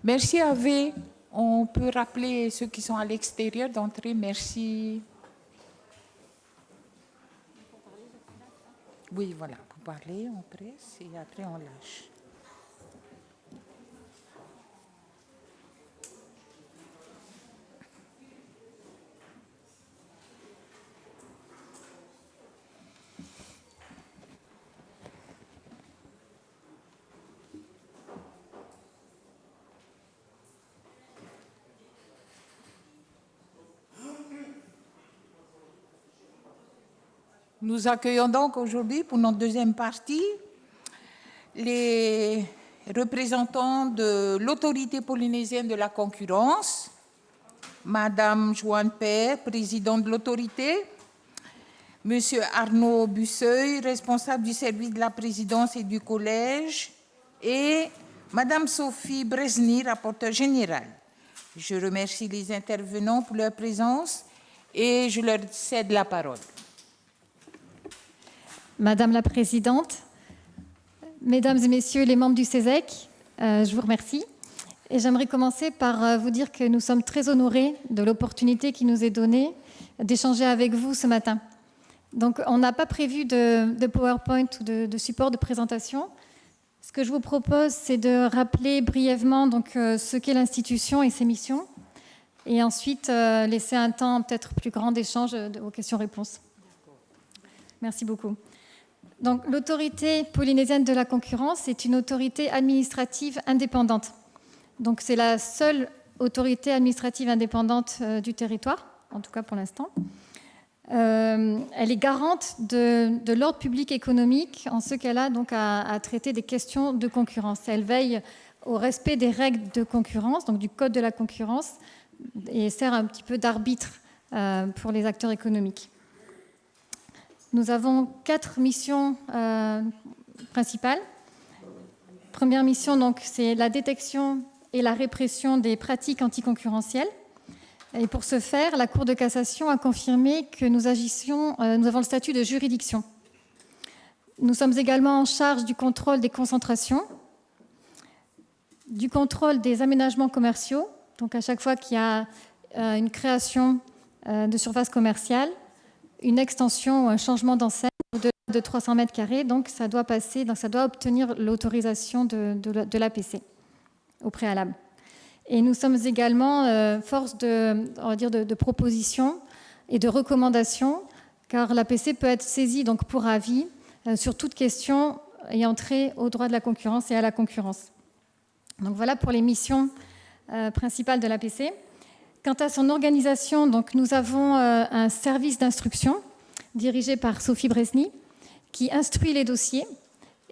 Merci Ave. On peut rappeler ceux qui sont à l'extérieur d'entrer. Merci. Oui, voilà. Vous parlez, on presse et après on lâche. Nous accueillons donc aujourd'hui, pour notre deuxième partie, les représentants de l'autorité polynésienne de la concurrence, Madame Joanne Père, présidente de l'autorité, Monsieur Arnaud Busseuil, responsable du service de la présidence et du collège, et Madame Sophie Bresny, rapporteure générale. Je remercie les intervenants pour leur présence et je leur cède la parole. Madame la Présidente, Mesdames et Messieurs les membres du CESEC, je vous remercie. Et j'aimerais commencer par vous dire que nous sommes très honorés de l'opportunité qui nous est donnée d'échanger avec vous ce matin. Donc, on n'a pas prévu de PowerPoint ou de support de présentation. Ce que je vous propose, c'est de rappeler brièvement donc, ce qu'est l'institution et ses missions, et ensuite laisser un temps peut-être plus grand d'échange aux questions-réponses. Merci beaucoup. Donc, l'autorité polynésienne de la concurrence est une autorité administrative indépendante. Donc, c'est la seule autorité administrative indépendante du territoire, en tout cas pour l'instant. Elle est garante de l'ordre public économique en ce qu'elle a donc à traiter des questions de concurrence. Elle veille au respect des règles de concurrence, donc du code de la concurrence, et sert un petit peu d'arbitre pour les acteurs économiques. Nous avons 4 missions principales. Première mission, donc, c'est la détection et la répression des pratiques anticoncurrentielles. Et pour ce faire, la Cour de cassation a confirmé que nous avons le statut de juridiction. Nous sommes également en charge du contrôle des concentrations, du contrôle des aménagements commerciaux, donc à chaque fois qu'il y a une création de surface commerciale, une extension ou un changement d'enseigne de 300 mètres carrés, donc ça doit obtenir l'autorisation de l'APC au préalable. Et nous sommes également force de proposition et de recommandation, car l'APC peut être saisie donc pour avis sur toute question ayant trait au droit de la concurrence et à la concurrence. Donc voilà pour les missions principales de l'APC. Quant à son organisation, donc, nous avons un service d'instruction dirigé par Sophie Bresny qui instruit les dossiers.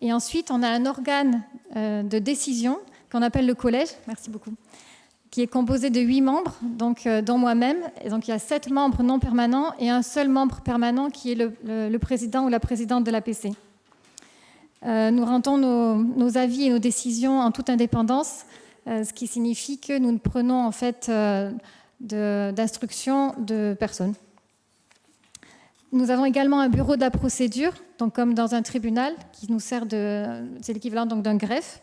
Et ensuite, on a un organe de décision qu'on appelle le collège, merci beaucoup, qui est composé de 8 membres, donc, dont moi-même. Et donc, il y a 7 membres non permanents et un seul membre permanent qui est le président ou la présidente de l'APC. Nous rendons nos avis et nos décisions en toute indépendance, ce qui signifie que nous ne prenons en fait d'instruction de personne. Nous avons également un bureau de la procédure, donc comme dans un tribunal, qui nous sert c'est l'équivalent donc d'un greffe.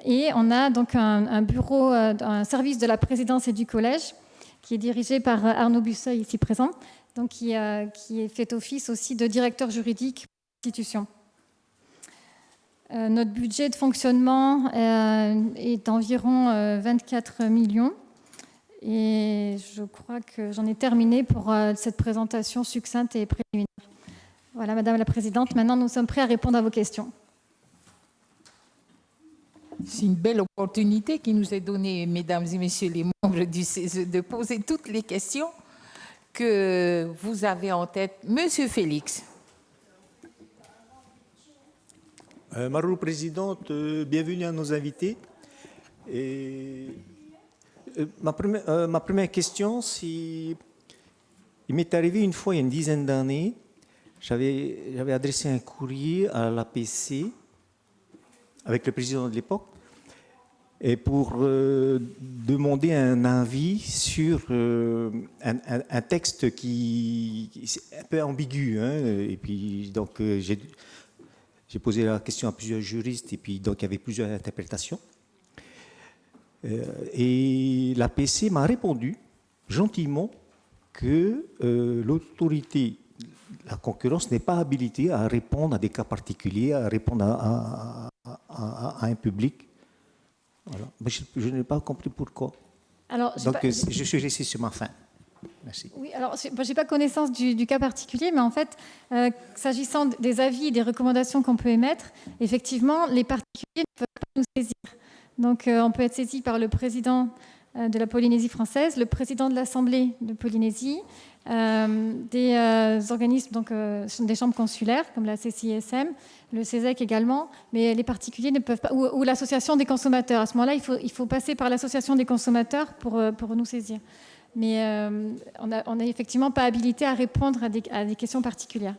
Et on a donc un bureau, un service de la présidence et du collège, qui est dirigé par Arnaud Busseuil, ici présent, donc qui fait office aussi de directeur juridique de l'institution. Notre budget de fonctionnement est d'environ 24 millions. Et je crois que j'en ai terminé pour cette présentation succincte et préliminaire. Voilà, Madame la Présidente. Maintenant, nous sommes prêts à répondre à vos questions. C'est une belle opportunité qui nous est donnée, Mesdames et Messieurs les membres du CESE, de poser toutes les questions que vous avez en tête. Monsieur Félix. Madame Présidente, bienvenue à nos invités. Et, ma première question, c'est... Il m'est arrivé une fois, il y a une dizaine d'années, j'avais adressé un courrier à l'APC avec le président de l'époque et pour demander un avis sur un texte qui est un peu ambigu. Hein, et puis, donc, j'ai posé la question à plusieurs juristes et puis donc il y avait plusieurs interprétations. Et l'APC m'a répondu gentiment que l'autorité, la concurrence n'est pas habilitée à répondre à des cas particuliers, à répondre à un public. Voilà. Mais je n'ai pas compris pourquoi. Alors, donc, je suis resté sur ma fin. Merci. Oui, alors, je n'ai pas connaissance du cas particulier, mais en fait, s'agissant des avis et des recommandations qu'on peut émettre, effectivement, les particuliers ne peuvent pas nous saisir. Donc, on peut être saisi par le président de la Polynésie française, le président de l'Assemblée de Polynésie, des organismes, donc des chambres consulaires, comme la CCISM, le CESEC également, mais les particuliers ne peuvent pas, ou l'association des consommateurs. À ce moment-là, il faut passer par l'association des consommateurs pour nous saisir. Mais on n'est effectivement pas habilité à répondre à des questions particulières.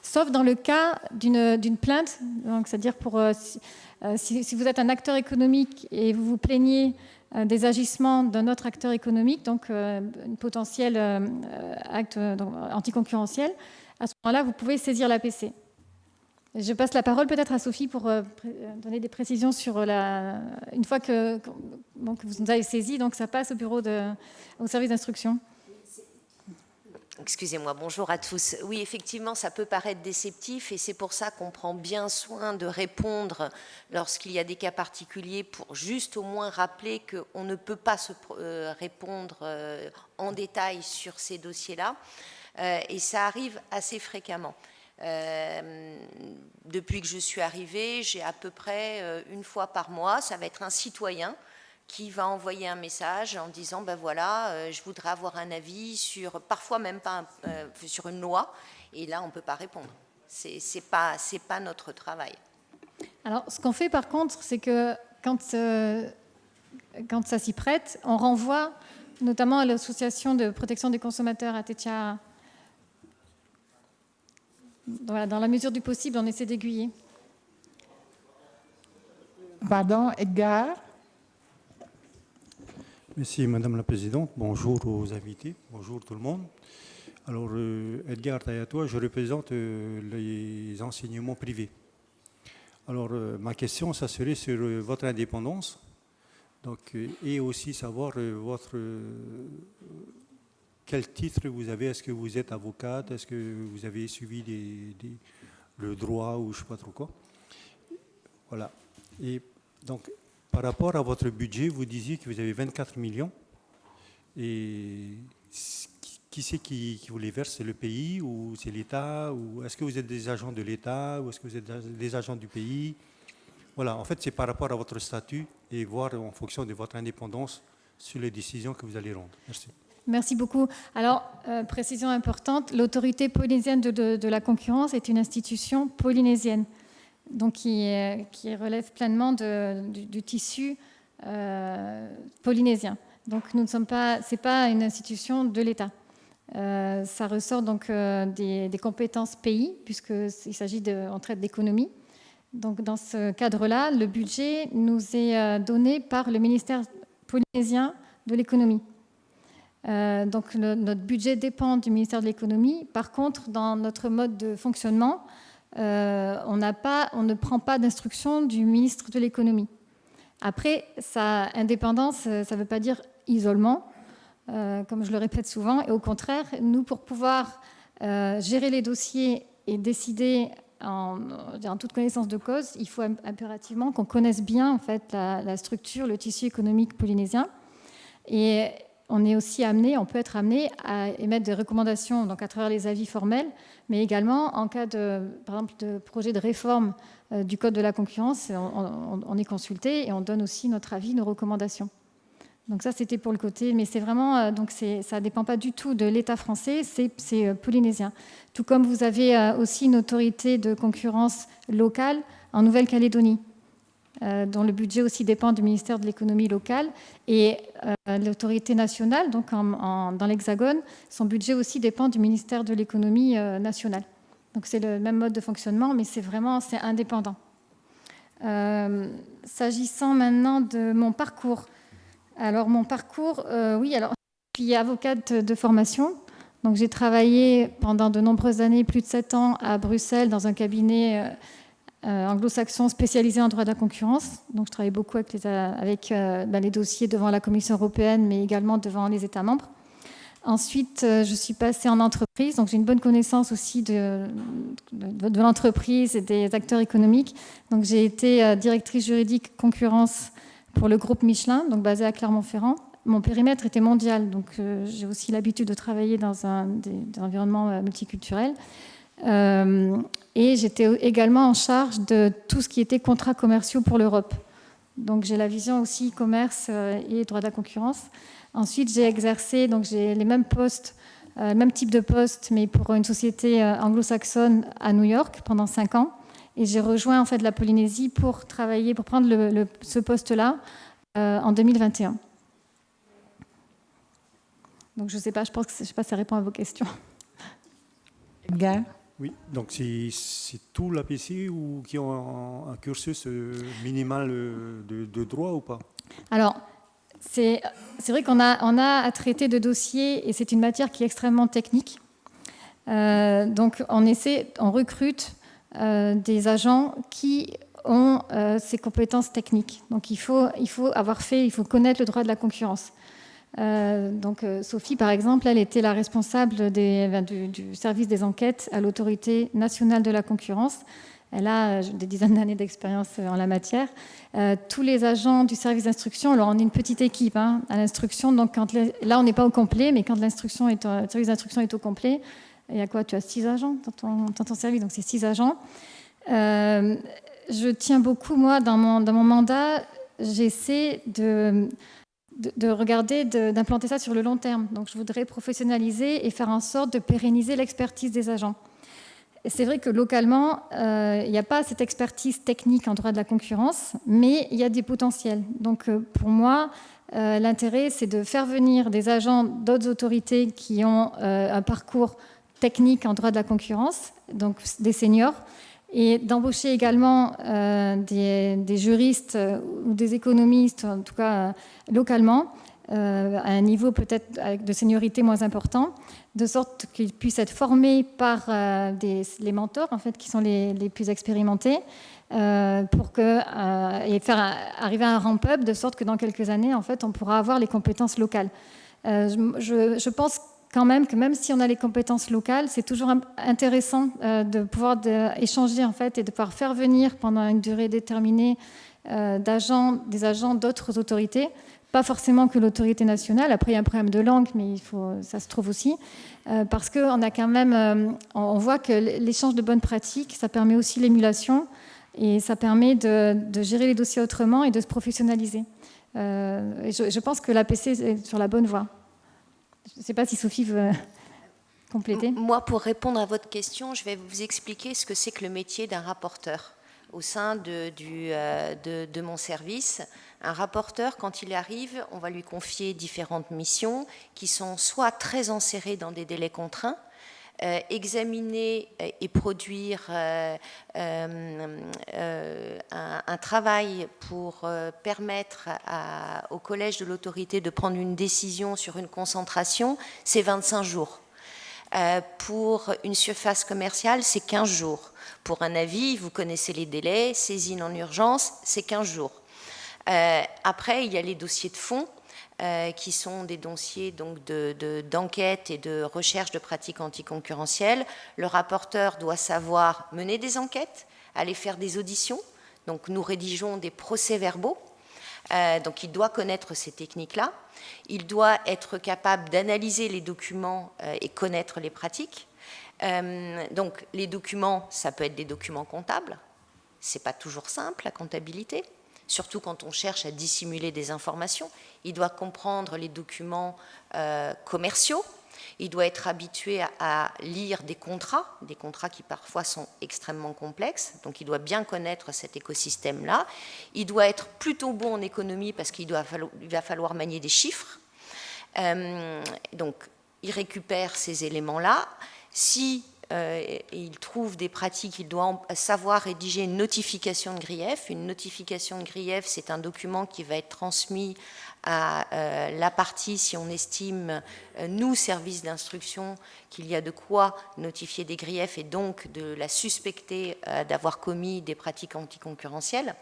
Sauf dans le cas d'une plainte, c'est-à-dire si vous êtes un acteur économique et vous vous plaignez des agissements d'un autre acteur économique, donc un potentiel acte anticoncurrentiel, à ce moment-là, vous pouvez saisir l'APC. Je passe la parole peut-être à Sophie pour donner des précisions sur une fois que vous nous avez saisi, donc ça passe au service d'instruction. Excusez-moi, bonjour à tous. Oui, effectivement, ça peut paraître déceptif et c'est pour ça qu'on prend bien soin de répondre lorsqu'il y a des cas particuliers pour juste au moins rappeler qu'on ne peut pas répondre en détail sur ces dossiers-là. Et ça arrive assez fréquemment. Depuis que je suis arrivée, j'ai à peu près une fois par mois, ça va être un citoyen qui va envoyer un message en disant ben voilà, je voudrais avoir un avis sur, parfois même pas sur une loi, et là on peut pas répondre. C'est pas notre travail. Alors ce qu'on fait par contre, c'est que quand ça s'y prête, on renvoie notamment à l'association de protection des consommateurs à Tetia. Voilà, dans la mesure du possible, on essaie d'aiguiller. Pardon, Edgar. Merci Madame la Présidente. Bonjour aux invités. Bonjour tout le monde. Alors, Edgar Tayatoa, je représente les enseignements privés. Alors, ma question, ça serait sur votre indépendance. Donc, et aussi savoir quel titre vous avez. Est-ce que vous êtes avocate? Est-ce que vous avez suivi le droit ou je ne sais pas trop quoi? Voilà. Et donc, par rapport à votre budget, vous disiez que vous avez 24 millions. Et qui c'est qui vous les verse? C'est le pays ou c'est l'État? Ou est-ce que vous êtes des agents de l'État ou est-ce que vous êtes des agents du pays? Voilà, en fait, c'est par rapport à votre statut et voir en fonction de votre indépendance sur les décisions que vous allez rendre. Merci. Merci beaucoup. Alors, précision importante, l'autorité polynésienne de la concurrence est une institution polynésienne, donc qui relève pleinement du tissu polynésien. Donc, c'est pas une institution de l'État. Ça ressort donc des compétences pays, puisqu'il s'agit on traite d'économie. Donc, dans ce cadre-là, le budget nous est donné par le ministère polynésien de l'économie. Donc, notre budget dépend du ministère de l'économie. Par contre, dans notre mode de fonctionnement, on ne prend pas d'instruction du ministre de l'économie. Après, sa indépendance, ça ne veut pas dire isolement, comme je le répète souvent. Et au contraire, nous, pour pouvoir gérer les dossiers et décider en toute connaissance de cause, il faut impérativement qu'on connaisse bien en fait, la structure, le tissu économique polynésien. Et on peut être amené à émettre des recommandations donc à travers les avis formels, mais également en cas par exemple, de projet de réforme du Code de la concurrence, on est consulté et on donne aussi notre avis, nos recommandations. Donc ça, c'était pour le côté, mais c'est vraiment, ça ne dépend pas du tout de l'État français, c'est polynésien. Tout comme vous avez aussi une autorité de concurrence locale en Nouvelle-Calédonie, dont le budget aussi dépend du ministère de l'économie locale, et l'autorité nationale, donc dans l'Hexagone, son budget aussi dépend du ministère de l'économie nationale. Donc c'est le même mode de fonctionnement, mais c'est indépendant. S'agissant maintenant de mon parcours, alors mon parcours, oui, alors je suis avocate de formation, donc j'ai travaillé pendant de nombreuses années, plus de 7 ans à Bruxelles, dans un cabinet anglo-saxon spécialisé en droit de la concurrence. Donc, je travaille beaucoup avec les dossiers devant la Commission européenne, mais également devant les États membres. Ensuite, je suis passée en entreprise, donc j'ai une bonne connaissance aussi de l'entreprise et des acteurs économiques. Donc, j'ai été directrice juridique concurrence pour le groupe Michelin, donc basé à Clermont-Ferrand. Mon périmètre était mondial, donc j'ai aussi l'habitude de travailler dans des environnements multiculturels. Et j'étais également en charge de tout ce qui était contrats commerciaux pour l'Europe. Donc j'ai la vision aussi commerce et droit de la concurrence. Ensuite, j'ai exercé, donc j'ai les mêmes postes, le même type de poste, mais pour une société anglo-saxonne à New York pendant 5 ans. Et j'ai rejoint en fait la Polynésie pour travailler, pour prendre ce poste-là en 2021. Donc je ne sais pas, je sais pas si ça répond à vos questions. Edgar? Oui, donc c'est tout l'APC ou qui ont un cursus minimal de droit ou pas? Alors, c'est vrai qu'on a à traiter de dossiers et c'est une matière qui est extrêmement technique. Donc on recrute des agents qui ont ces compétences techniques. Donc il faut connaître le droit de la concurrence. Donc Sophie, par exemple, elle était la responsable du service des enquêtes à l'autorité nationale de la concurrence. Elle a des dizaines d'années d'expérience en la matière. Tous les agents du service d'instruction, alors on est une petite équipe à l'instruction, donc là on n'est pas au complet, mais quand le service d'instruction est au complet, il y a quoi? Tu as 6 agents dans ton service, donc c'est 6 agents. Je tiens beaucoup, moi, dans mon mandat, j'essaie de regarder, d'implanter ça sur le long terme. Donc je voudrais professionnaliser et faire en sorte de pérenniser l'expertise des agents. C'est vrai que localement, il n'y a pas cette expertise technique en droit de la concurrence, mais il y a des potentiels. Donc pour moi, l'intérêt, c'est de faire venir des agents d'autres autorités qui ont un parcours technique en droit de la concurrence, donc des seniors, et d'embaucher également des juristes ou des économistes, en tout cas localement, à un niveau peut-être de seniorité moins important, de sorte qu'ils puissent être formés par les mentors, en fait, qui sont les plus expérimentés, et faire arriver à un ramp-up, de sorte que dans quelques années, en fait, on pourra avoir les compétences locales. Je pense quand même que même si on a les compétences locales, c'est toujours intéressant de pouvoir échanger, en fait, et de pouvoir faire venir pendant une durée déterminée des agents d'autres autorités. Pas forcément que l'autorité nationale. Après, il y a un problème de langue, mais ça se trouve aussi. Parce qu'on a quand même, on voit que l'échange de bonnes pratiques, ça permet aussi l'émulation et ça permet de gérer les dossiers autrement et de se professionnaliser. Et je pense que l'APC est sur la bonne voie. Je ne sais pas si Sophie veut compléter. Moi, pour répondre à votre question, je vais vous expliquer ce que c'est que le métier d'un rapporteur au sein de mon service. Un rapporteur, quand il arrive, on va lui confier différentes missions qui sont soit très enserrées dans des délais contraints, examiner et produire un travail pour permettre au collège de l'autorité de prendre une décision sur une concentration, c'est 25 jours. Pour une surface commerciale, c'est 15 jours. Pour un avis, vous connaissez les délais, saisine en urgence, c'est 15 jours. Après, il y a les dossiers de fond, qui sont des dossiers donc d'enquête et de recherche de pratiques anticoncurrentielles. Le rapporteur doit savoir mener des enquêtes, aller faire des auditions. Donc, nous rédigeons des procès-verbaux. Donc, il doit connaître ces techniques-là. Il doit être capable d'analyser les documents et connaître les pratiques. Donc, les documents, ça peut être des documents comptables. C'est pas toujours simple, la comptabilité. Surtout quand on cherche à dissimuler des informations. Il doit comprendre les documents commerciaux. Il doit être habitué à lire des contrats qui parfois sont extrêmement complexes. Donc, il doit bien connaître cet écosystème-là. Il doit être plutôt bon en économie parce qu'il va falloir manier des chiffres. Donc, il récupère ces éléments-là. Si il trouve des pratiques, il doit savoir rédiger une notification de grief. Une notification de grief, c'est un document qui va être transmis à la partie si on estime, nous, service d'instruction, qu'il y a de quoi notifier des griefs et donc de la suspecter d'avoir commis des pratiques anticoncurrentielles.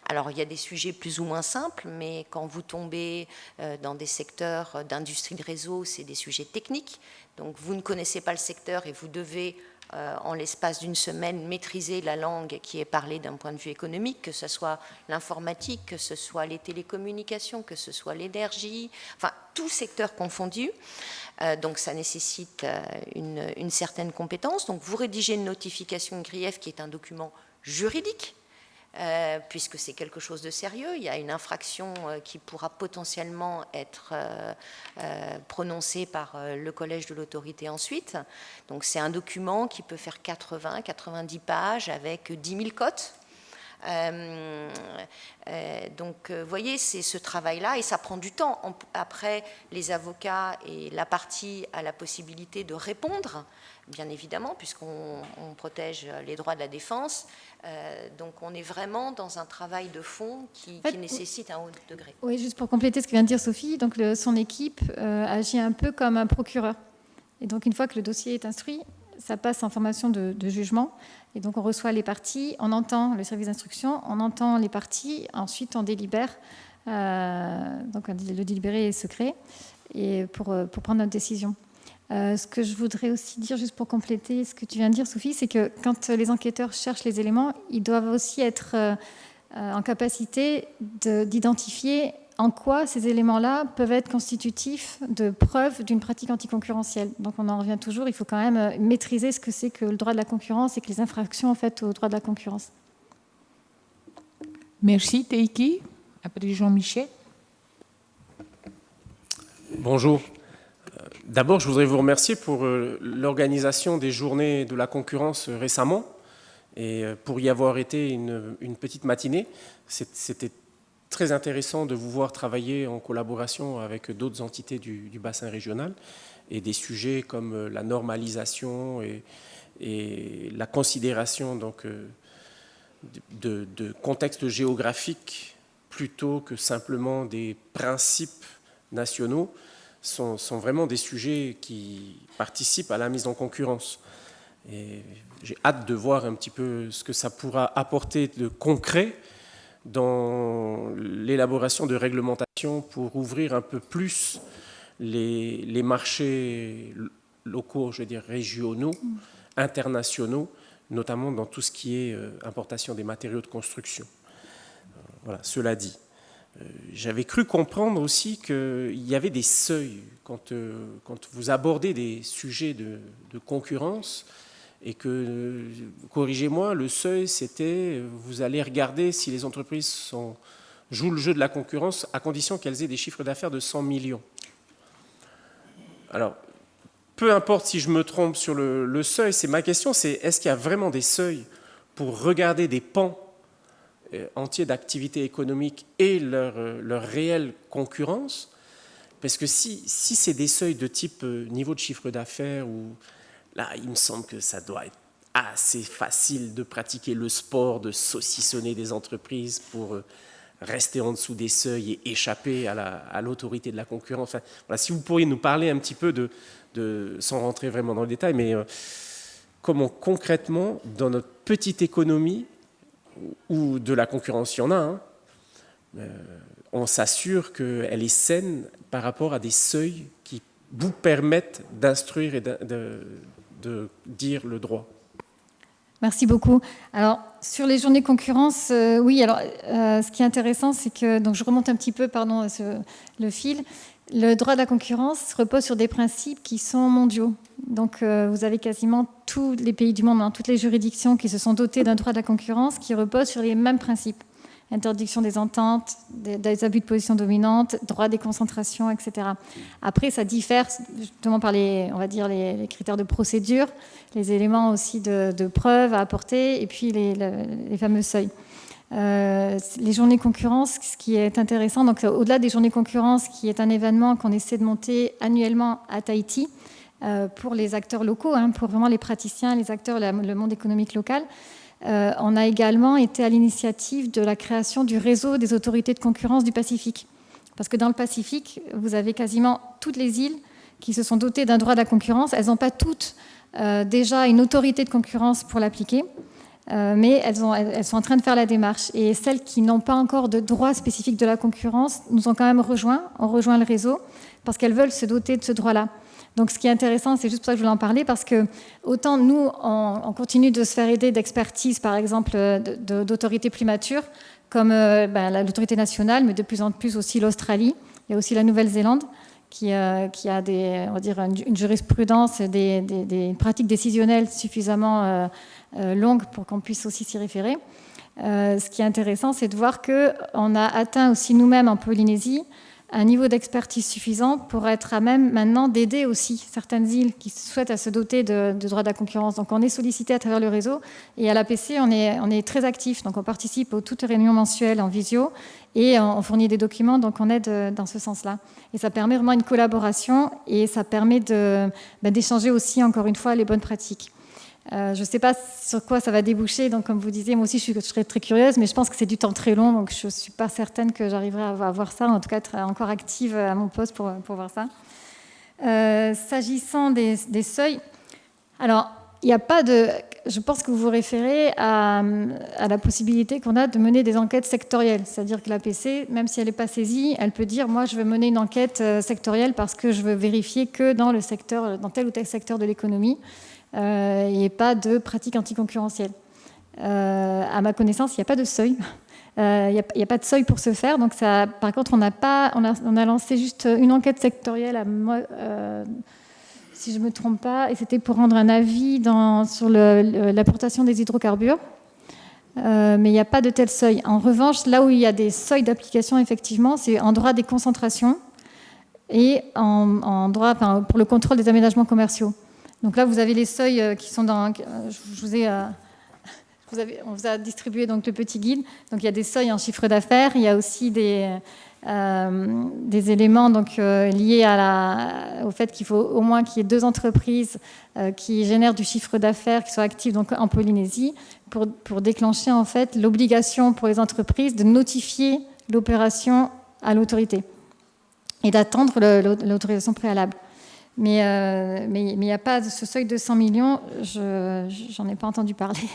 Alors, il y a des sujets plus ou moins simples, mais quand vous tombez dans des secteurs d'industrie de réseau, c'est des sujets techniques. Donc, vous ne connaissez pas le secteur et vous devez, en l'espace d'une semaine, maîtriser la langue qui est parlée d'un point de vue économique, que ce soit l'informatique, que ce soit les télécommunications, que ce soit l'énergie, enfin, tout secteur confondu. Donc, ça nécessite une certaine compétence. Donc, vous rédigez une notification de grief qui est un document juridique, puisque c'est quelque chose de sérieux. Il y a une infraction qui pourra potentiellement être prononcée par le collège de l'autorité ensuite. Donc c'est un document qui peut faire 80-90 pages avec 10 000 cotes. Donc, vous voyez, c'est ce travail-là et ça prend du temps. Après, les avocats et la partie a la possibilité de répondre, bien évidemment, puisqu'on protège les droits de la défense. Donc, on est vraiment dans un travail de fond qui nécessite un haut degré. Oui, juste pour compléter ce que vient de dire Sophie, donc son équipe agit un peu comme un procureur. Et donc, une fois que le dossier est instruit, ça passe en formation de jugement. Et donc, on reçoit les parties, on entend le service d'instruction, on entend les parties, ensuite on délibère. Donc, le délibéré est secret et pour prendre notre décision. Ce que je voudrais aussi dire, juste pour compléter ce que tu viens de dire, Sophie, c'est que quand les enquêteurs cherchent les éléments, ils doivent aussi être en capacité d'identifier en quoi ces éléments-là peuvent être constitutifs de preuves d'une pratique anticoncurrentielle. Donc on en revient toujours, il faut quand même maîtriser ce que c'est que le droit de la concurrence et que les infractions en fait au droit de la concurrence. Merci Teiki. Après Jean-Michel. Bonjour. D'abord, je voudrais vous remercier pour l'organisation des journées de la concurrence récemment et pour y avoir été une petite matinée. C'était très intéressant de vous voir travailler en collaboration avec d'autres entités du bassin régional et des sujets comme la normalisation et la considération donc, de contexte géographique plutôt que simplement des principes nationaux sont vraiment des sujets qui participent à la mise en concurrence. Et j'ai hâte de voir un petit peu ce que ça pourra apporter de concret dans l'élaboration de réglementations pour ouvrir un peu plus les marchés locaux, je veux dire régionaux, internationaux, notamment dans tout ce qui est importation des matériaux de construction. Voilà, cela dit. J'avais cru comprendre aussi qu'il y avait des seuils quand vous abordez des sujets de concurrence et que, corrigez-moi, le seuil c'était vous allez regarder si les entreprises jouent le jeu de la concurrence à condition qu'elles aient des chiffres d'affaires de 100 millions. Alors, peu importe si je me trompe sur le seuil, c'est ma question, c'est est-ce qu'il y a vraiment des seuils pour regarder des pans entiers d'activité économique et leur réelle concurrence? Parce que si c'est des seuils de type niveau de chiffre d'affaires, là, il me semble que ça doit être assez facile de pratiquer le sport, de saucissonner des entreprises pour rester en dessous des seuils et échapper à l'autorité de la concurrence. Enfin, voilà, si vous pourriez nous parler un petit peu sans rentrer vraiment dans le détail, mais comment concrètement, dans notre petite économie, ou de la concurrence, il y en a, on s'assure qu'elle est saine par rapport à des seuils qui vous permettent d'instruire et de dire le droit. Merci beaucoup. Alors, sur les journées concurrence, oui, alors, ce qui est intéressant, c'est que, donc je remonte un petit peu, le fil, le droit de la concurrence repose sur des principes qui sont mondiaux. Donc, vous avez quasiment tous les pays du monde, toutes les juridictions qui se sont dotées d'un droit de la concurrence qui repose sur les mêmes principes. Interdiction des ententes, des abus de position dominante, droit des concentrations, etc. Après, ça diffère justement par les critères de procédure, les éléments aussi de preuve à apporter, et puis les fameux seuils. Les journées concurrence, ce qui est intéressant, donc au-delà des journées concurrence, qui est un événement qu'on essaie de monter annuellement à Tahiti, pour les acteurs locaux, pour vraiment les praticiens, les acteurs, le monde économique local. On a également été à l'initiative de la création du réseau des autorités de concurrence du Pacifique. Parce que dans le Pacifique, vous avez quasiment toutes les îles qui se sont dotées d'un droit de la concurrence. Elles n'ont pas toutes déjà une autorité de concurrence pour l'appliquer, mais elles sont en train de faire la démarche. Et celles qui n'ont pas encore de droit spécifique de la concurrence nous ont quand même ont rejoint le réseau, parce qu'elles veulent se doter de ce droit-là. Donc ce qui est intéressant, c'est juste pour ça que je voulais en parler, parce que autant nous, on continue de se faire aider d'expertise, par exemple, d'autorités plus matures, comme l'autorité nationale, mais de plus en plus aussi l'Australie. Il y a aussi la Nouvelle-Zélande, qui a on va dire une jurisprudence, des pratiques décisionnelles suffisamment longues pour qu'on puisse aussi s'y référer. Ce qui est intéressant, c'est de voir qu'on a atteint aussi nous-mêmes en Polynésie un niveau d'expertise suffisant pour être à même maintenant d'aider aussi certaines îles qui souhaitent se doter de droits de la concurrence. Donc on est sollicité à travers le réseau, et à l'APC on est très actif, donc on participe aux toutes les réunions mensuelles en visio et on fournit des documents, donc on aide dans ce sens-là. Et ça permet vraiment une collaboration, et ça permet d'échanger aussi encore une fois les bonnes pratiques. Je ne sais pas sur quoi ça va déboucher, donc comme vous disiez, moi aussi je serais très curieuse, mais je pense que c'est du temps très long, donc je ne suis pas certaine que j'arriverai à voir ça, en tout cas être encore active à mon poste pour voir ça. S'agissant des seuils, alors il n'y a pas de... Je pense que vous vous référez à la possibilité qu'on a de mener des enquêtes sectorielles, c'est-à-dire que l'APC, même si elle n'est pas saisie, elle peut dire, moi je veux mener une enquête sectorielle parce que je veux vérifier que dans tel ou tel secteur de l'économie, il n'y ait pas de pratique anticoncurrentielle. À ma connaissance, il n'y a pas de seuil. Il n'y a pas de seuil pour ce faire. Donc ça, par contre, on a lancé juste une enquête sectorielle, si je ne me trompe pas, et c'était pour rendre un avis sur l'importation des hydrocarbures. Mais il n'y a pas de tel seuil. En revanche, là où il y a des seuils d'application, effectivement, c'est en droit des concentrations et en droit pour le contrôle des aménagements commerciaux. Donc là, vous avez les seuils qui sont dans... on vous a distribué donc le petit guide. Donc il y a des seuils en chiffre d'affaires. Il y a aussi des éléments donc, liés au fait qu'il faut au moins qu'il y ait 2 entreprises qui génèrent du chiffre d'affaires, qui soient actives donc, en Polynésie, pour déclencher en fait l'obligation pour les entreprises de notifier l'opération à l'autorité et d'attendre l'autorisation préalable. Mais il n'y a pas ce seuil de 100 millions, j'en ai pas entendu parler.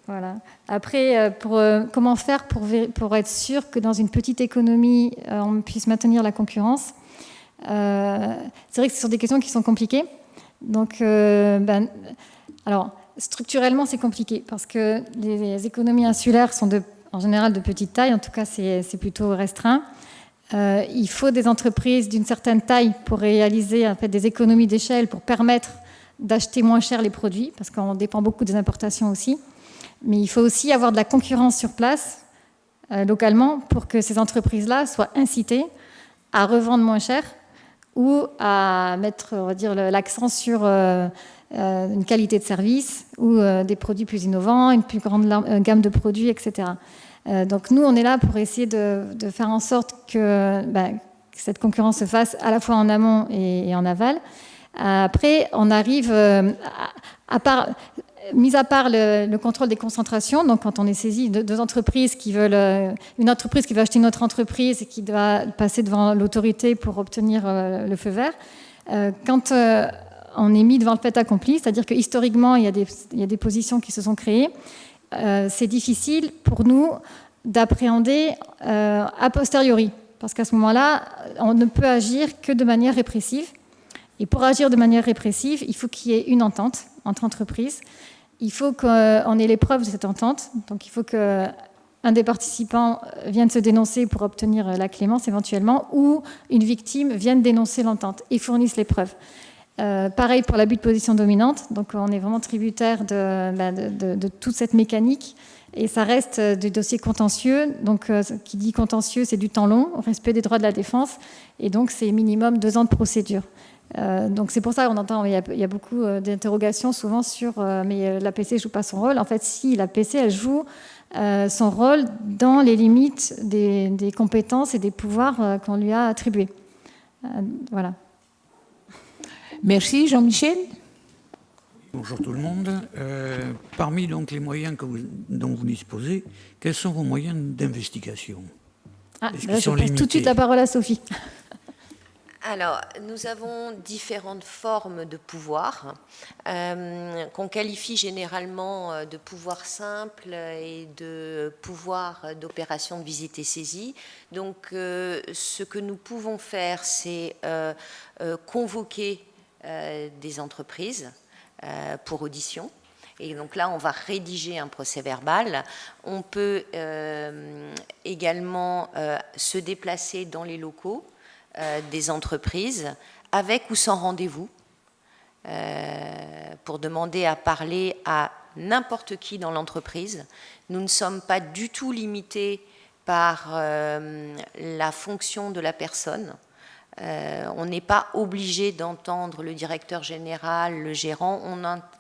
Voilà. Après, comment faire pour être sûr que dans une petite économie, on puisse maintenir la concurrence? C'est vrai que ce sont des questions qui sont compliquées. Donc, alors, structurellement, c'est compliqué parce que les économies insulaires sont en général de petite taille, en tout cas, c'est plutôt restreint. Il faut des entreprises d'une certaine taille pour réaliser en fait, des économies d'échelle, pour permettre d'acheter moins cher les produits, parce qu'on dépend beaucoup des importations aussi. Mais il faut aussi avoir de la concurrence sur place, localement, pour que ces entreprises-là soient incitées à revendre moins cher ou à mettre, on va dire, l'accent sur une qualité de service ou des produits plus innovants, une plus grande gamme de produits, etc. Donc nous, on est là pour essayer de faire en sorte que cette concurrence se fasse à la fois en amont et en aval. Après, on arrive, mis à part le contrôle des concentrations, donc quand on est saisi deux entreprises qui veulent, une entreprise qui veut acheter une autre entreprise et qui doit passer devant l'autorité pour obtenir le feu vert, quand on est mis devant le fait accompli, c'est-à-dire que historiquement, il y a des positions qui se sont créées, c'est difficile pour nous d'appréhender a posteriori, parce qu'à ce moment-là, on ne peut agir que de manière répressive. Et pour agir de manière répressive, il faut qu'il y ait une entente entre entreprises. Il faut qu'on ait les preuves de cette entente. Donc il faut qu'un des participants vienne se dénoncer pour obtenir la clémence éventuellement, ou une victime vienne dénoncer l'entente et fournisse les preuves. Pareil pour l'abus de position dominante. Donc on est vraiment tributaire de toute cette mécanique. Et ça reste des dossiers contentieux. Donc, qui dit contentieux, c'est du temps long, au respect des droits de la défense. Et donc, c'est minimum 2 ans de procédure. Donc, c'est pour ça qu'on entend, il y a beaucoup d'interrogations souvent sur mais l'APC ne joue pas son rôle. En fait, si, l'APC, elle joue son rôle dans les limites des compétences et des pouvoirs qu'on lui a attribués. Voilà. Merci, Jean-Michel. Bonjour tout le monde. Parmi donc les moyens dont vous disposez, quels sont vos moyens d'investigation? Ah, Est-ce là, qu'ils je sont passe tout de suite limités? la parole à Sophie. Alors, nous avons différentes formes de pouvoir qu'on qualifie généralement de pouvoir simple et de pouvoir d'opération de visite et saisie. Donc, ce que nous pouvons faire, c'est convoquer des entreprises pour audition. Et donc là, on va rédiger un procès-verbal. On peut également se déplacer dans les locaux des entreprises, avec ou sans rendez-vous, pour demander à parler à n'importe qui dans l'entreprise. Nous ne sommes pas du tout limités par la fonction de la personne. On n'est pas obligé d'entendre le directeur général, le gérant.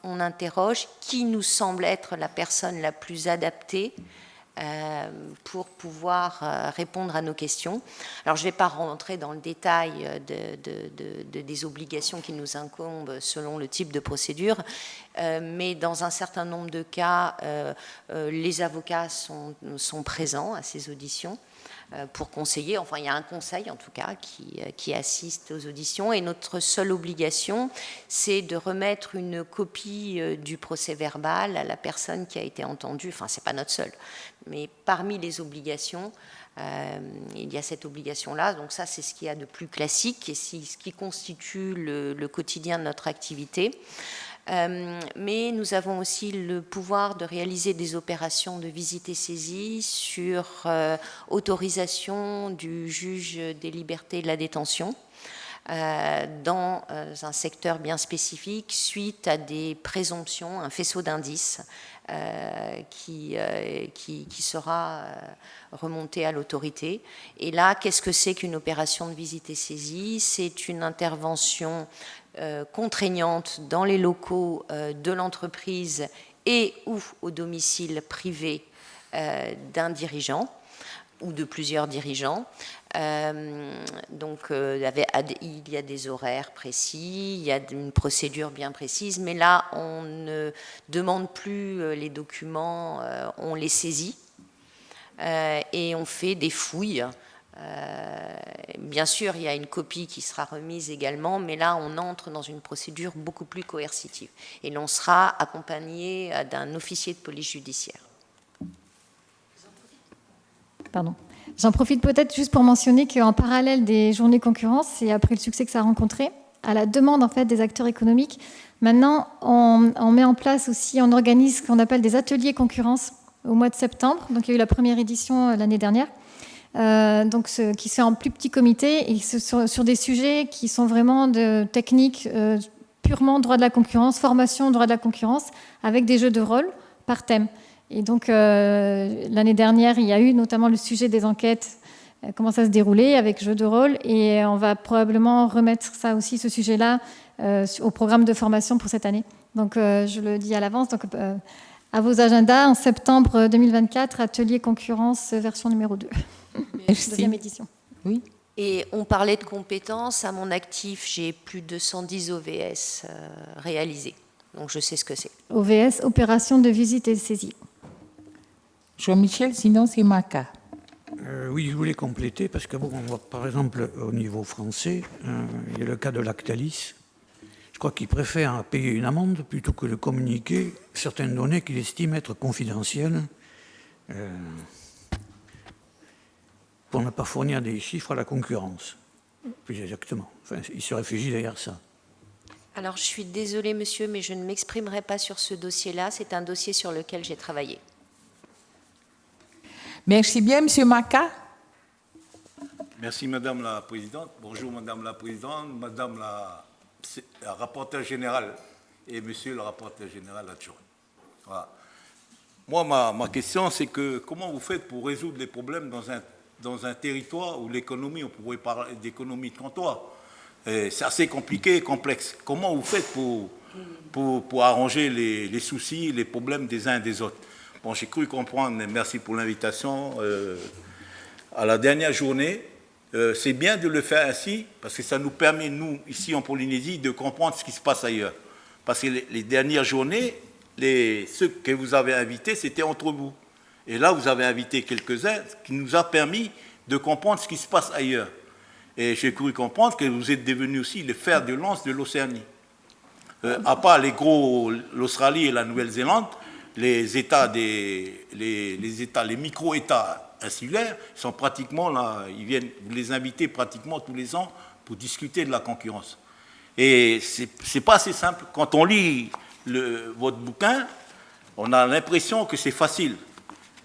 On interroge qui nous semble être la personne la plus adaptée pour pouvoir répondre à nos questions. Alors, je ne vais pas rentrer dans le détail des obligations qui nous incombent selon le type de procédure, mais dans un certain nombre de cas, les avocats sont présents à ces auditions pour conseiller. Enfin, il y a un conseil, en tout cas, qui assiste aux auditions. Et notre seule obligation, c'est de remettre une copie du procès-verbal à la personne qui a été entendue. Enfin, ce n'est pas notre seule. Mais parmi les obligations, il y a cette obligation-là. Donc ça, c'est ce qu'il y a de plus classique et ce qui constitue le quotidien de notre activité. Mais nous avons aussi le pouvoir de réaliser des opérations de visite et saisie sur autorisation du juge des libertés et de la détention dans un secteur bien spécifique suite à des présomptions, un faisceau d'indices qui sera remonté à l'autorité. Et là, qu'est-ce que c'est qu'une opération de visite et saisie? C'est une intervention contraignante dans les locaux de l'entreprise et ou au domicile privé d'un dirigeant ou de plusieurs dirigeants. Donc, il y a des horaires précis, il y a une procédure bien précise, mais là, on ne demande plus les documents, on les saisit et on fait des fouilles. Bien sûr, il y a une copie qui sera remise également, mais là, on entre dans une procédure beaucoup plus coercitive. Et l'on sera accompagné d'un officier de police judiciaire. Pardon. J'en profite peut-être juste pour mentionner qu'en parallèle des journées concurrence, et après le succès que ça a rencontré, à la demande en fait des acteurs économiques, maintenant, on met en place aussi, on organise ce qu'on appelle des ateliers concurrence au mois de septembre. Donc, il y a eu la première édition l'année dernière. Qui sont en plus petit comité et sur des sujets qui sont vraiment de techniques purement droit de la concurrence, formation droit de la concurrence, avec des jeux de rôle par thème. Et donc l'année dernière, il y a eu notamment le sujet des enquêtes, comment ça se déroulait avec jeux de rôle, et on va probablement remettre ça aussi, ce sujet-là, au programme de formation pour cette année. Donc je le dis à l'avance. Donc à vos agendas, en septembre 2024, atelier concurrence version numéro 2. Merci. Deuxième édition. Oui. Et on parlait de compétences. À mon actif, j'ai plus de 110 OVS réalisés. Donc je sais ce que c'est. OVS, opération de visite et saisie. Jean-Michel, sinon c'est Maca. Oui, je voulais compléter parce que bon, on voit par exemple au niveau français, il y a le cas de Lactalis. Je crois qu'il préfère payer une amende plutôt que de communiquer certaines données qu'il estime être confidentielles pour ne pas fournir des chiffres à la concurrence. Plus exactement. Enfin, il se réfugie derrière ça. Alors je suis désolée monsieur, mais je ne m'exprimerai pas sur ce dossier-là. C'est un dossier sur lequel j'ai travaillé. Merci bien, Monsieur Maca. Merci Madame la Présidente. Bonjour Madame la Présidente, Madame la rapporteure générale et Monsieur le rapporteur général adjoint. Voilà. Moi, ma question, c'est que comment vous faites pour résoudre les problèmes dans un territoire où l'économie, on pourrait parler d'économie de comptoir, c'est assez compliqué et complexe. Comment vous faites pour arranger les soucis, les problèmes des uns et des autres? Bon, j'ai cru comprendre, merci pour l'invitation, à la dernière journée, c'est bien de le faire ainsi, parce que ça nous permet, nous, ici en Polynésie, de comprendre ce qui se passe ailleurs. Parce que les dernières journées, ceux que vous avez invités, c'était entre vous. Et là, vous avez invité quelques-uns, ce qui nous a permis de comprendre ce qui se passe ailleurs. Et j'ai cru comprendre que vous êtes devenus aussi le fer de lance de l'Océanie. À part l'Australie et la Nouvelle-Zélande, les micro-États insulaires sont pratiquement là, vous les invitez pratiquement tous les ans pour discuter de la concurrence. Et c'est pas assez simple. Quand on lit votre bouquin, on a l'impression que c'est facile.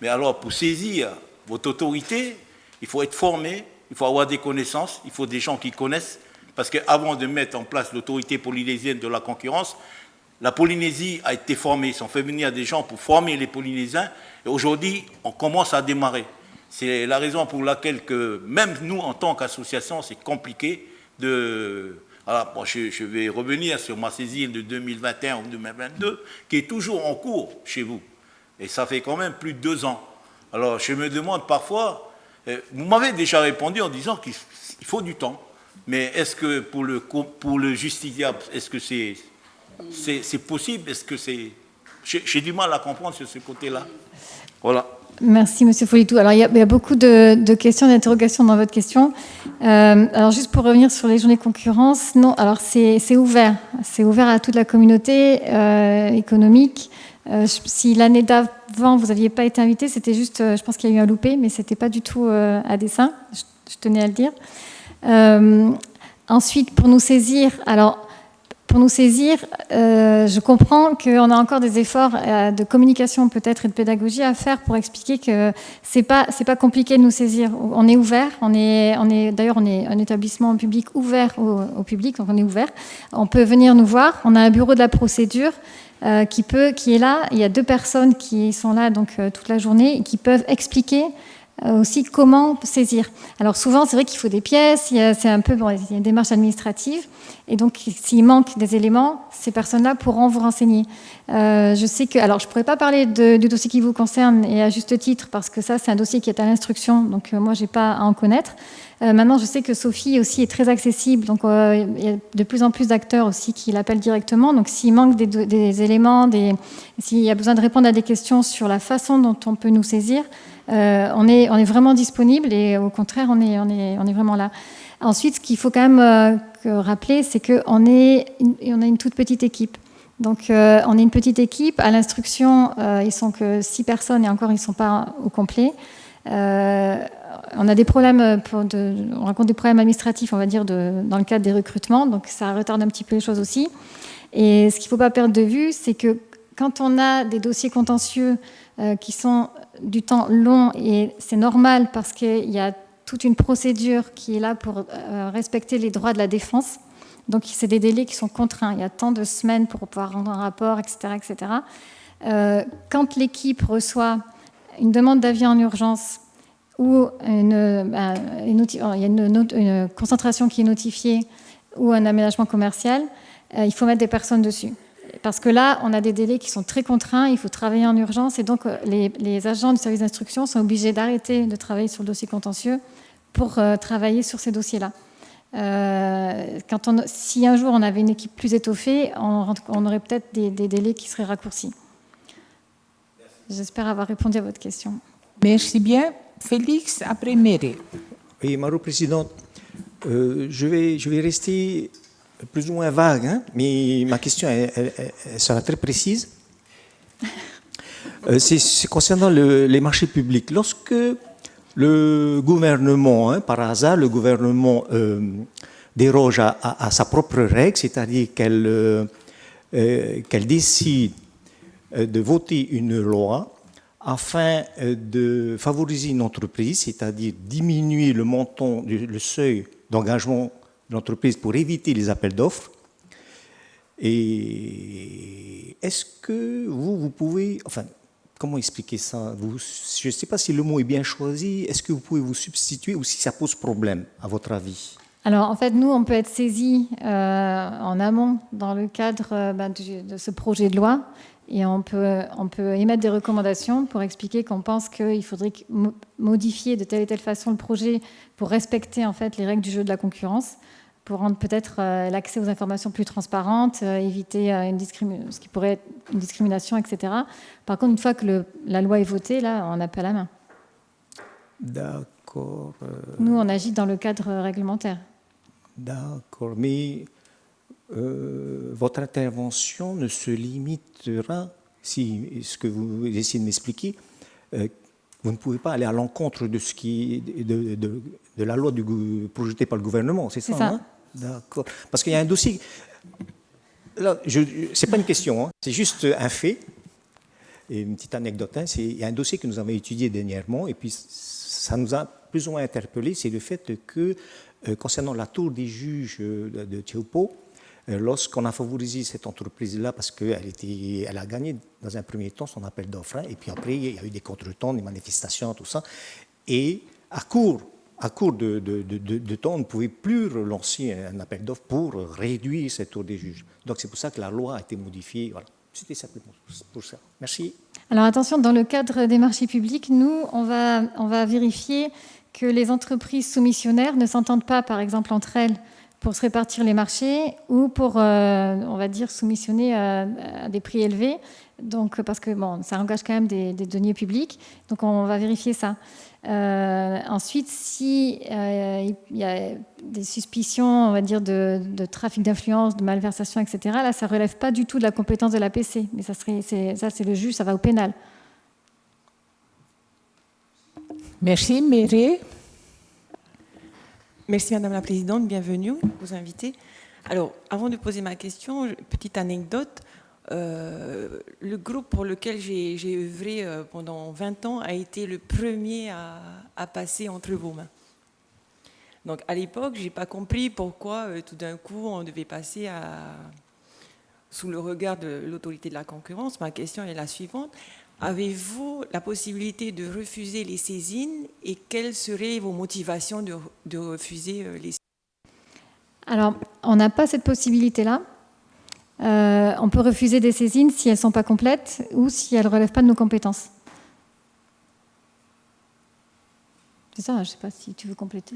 Mais alors, pour saisir votre autorité, il faut être formé, il faut avoir des connaissances, il faut des gens qui connaissent. Parce qu'avant de mettre en place l'autorité polynésienne de la concurrence, la Polynésie a été formée. Ils ont fait venir des gens pour former les Polynésiens. Et aujourd'hui, on commence à démarrer. C'est la raison pour laquelle que même nous, en tant qu'association, c'est compliqué de... Alors, bon, je vais revenir sur ma saisine de 2021 ou 2022, qui est toujours en cours chez vous. Et ça fait quand même plus de 2 ans. Alors, je me demande parfois... Vous m'avez déjà répondu en disant qu'il faut du temps. Mais est-ce que pour le justiciable, est-ce que c'est possible? Est-ce que c'est... J'ai du mal à comprendre sur ce côté-là. Voilà. Merci, Monsieur Folitou. Alors, il y a beaucoup de questions, d'interrogations dans votre question. Alors, juste pour revenir sur les journées concurrence, non, alors c'est ouvert. C'est ouvert à toute la communauté économique. Si l'année d'avant, vous n'aviez pas été invité, c'était juste, je pense qu'il y a eu un loupé, mais ce n'était pas du tout à dessein. Je tenais à le dire. Ensuite, pour nous saisir, je comprends qu'on a encore des efforts de communication peut-être et de pédagogie à faire pour expliquer que c'est pas compliqué de nous saisir. On est ouvert, d'ailleurs on est un établissement public ouvert au public, donc on est ouvert. On peut venir nous voir. On a un bureau de la procédure qui est là. Il y a 2 personnes qui sont là donc toute la journée et qui peuvent expliquer aussi comment saisir. Alors souvent, c'est vrai qu'il faut des pièces, c'est un peu, bon, il y a une démarche administrative, et donc s'il manque des éléments, ces personnes-là pourront vous renseigner. Je sais que, alors je ne pourrais pas parler du dossier qui vous concerne, et à juste titre, parce que ça, c'est un dossier qui est à l'instruction, donc moi, je n'ai pas à en connaître. Maintenant, je sais que Sophie aussi est très accessible, donc il y a de plus en plus d'acteurs aussi qui l'appellent directement, donc s'il manque des éléments, s'il y a besoin de répondre à des questions sur la façon dont on peut nous saisir, on est vraiment disponible et au contraire, on est vraiment là. Ensuite, ce qu'il faut quand même rappeler, c'est qu'on a une toute petite équipe. Donc, on est une petite équipe. À l'instruction, ils sont que 6 personnes et encore, ils ne sont pas au complet. On a des problèmes, on rencontre des problèmes administratifs, on va dire, dans le cadre des recrutements. Donc, ça retarde un petit peu les choses aussi. Et ce qu'il ne faut pas perdre de vue, c'est que quand on a des dossiers contentieux qui sont du temps long, et c'est normal parce qu'il y a toute une procédure qui est là pour respecter les droits de la défense. Donc, c'est des délais qui sont contraints. Il y a tant de semaines pour pouvoir rendre un rapport, etc. etc. Quand l'équipe reçoit une demande d'avis en urgence ou il y a une concentration qui est notifiée ou un aménagement commercial, il faut mettre des personnes dessus. Parce que là, on a des délais qui sont très contraints, il faut travailler en urgence, et donc les agents du service d'instruction sont obligés d'arrêter de travailler sur le dossier contentieux pour travailler sur ces dossiers-là. Si un jour on avait une équipe plus étoffée, on aurait peut-être des délais qui seraient raccourcis. J'espère avoir répondu à votre question. Merci bien. Félix, après Méré. Oui, Madame la Présidente, je vais rester plus ou moins vague, hein, mais ma question elle sera très précise. C'est concernant les marchés publics. Lorsque le gouvernement, hein, par hasard, le gouvernement déroge à sa propre règle, c'est-à-dire qu'elle décide de voter une loi afin de favoriser une entreprise, c'est-à-dire diminuer le montant, le seuil d'engagement de l'entreprise pour éviter les appels d'offres. Et est-ce que vous pouvez, enfin, comment expliquer ça? Je ne sais pas si le mot est bien choisi. Est-ce que vous pouvez vous substituer ou si ça pose problème, à votre avis? Alors, en fait, nous, on peut être saisis en amont dans le cadre de ce projet de loi. Et on peut émettre des recommandations pour expliquer qu'on pense qu'il faudrait modifier de telle et telle façon le projet pour respecter en fait les règles du jeu de la concurrence, pour rendre peut-être l'accès aux informations plus transparentes, éviter ce qui pourrait être une discrimination, etc. Par contre, une fois que la loi est votée, là, on n'a pas la main. D'accord. Nous, on agit dans le cadre réglementaire. D'accord, mais votre intervention ne se limitera, si ce que vous essayez de m'expliquer, vous ne pouvez pas aller à l'encontre de ce qui de la loi projetée par le gouvernement, c'est ça, hein? D'accord. Parce qu'il y a un dossier. Là, c'est pas une question, hein, c'est juste un fait. Et une petite anecdote, hein, il y a un dossier que nous avons étudié dernièrement, et puis ça nous a plus ou moins interpellé, c'est le fait que, concernant la tour des juges de Tiopo, lorsqu'on a favorisé cette entreprise-là parce qu'elle a gagné dans un premier temps son appel d'offres, et puis après il y a eu des contretemps, des manifestations, tout ça, et à court de temps, on ne pouvait plus relancer un appel d'offres pour réduire cette tour des juges. Donc c'est pour ça que la loi a été modifiée. Voilà. C'était simplement pour ça. Merci. Alors attention, dans le cadre des marchés publics, nous, on va vérifier que les entreprises soumissionnaires ne s'entendent pas, par exemple, entre elles pour se répartir les marchés ou pour, on va dire, soumissionner à des prix élevés. Donc, parce que bon, ça engage quand même des deniers publics. Donc, on va vérifier ça. Ensuite, si il y a des suspicions, on va dire, de trafic d'influence, de malversation, etc., là, ça ne relève pas du tout de la compétence de l'APC. Mais ça, c'est le juge, ça va au pénal. Merci, Mireille. Merci Madame la Présidente, bienvenue aux invités. Alors, avant de poser ma question, petite anecdote. Le groupe pour lequel j'ai œuvré pendant 20 ans a été le premier à passer entre vos mains. Donc à l'époque, je n'ai pas compris pourquoi tout d'un coup on devait passer sous le regard de l'autorité de la concurrence. Ma question est la suivante. Avez-vous la possibilité de refuser les saisines et quelles seraient vos motivations de refuser les saisines? Alors, on n'a pas cette possibilité-là. On peut refuser des saisines si elles ne sont pas complètes ou si elles ne relèvent pas de nos compétences. C'est ça, je ne sais pas si tu veux compléter.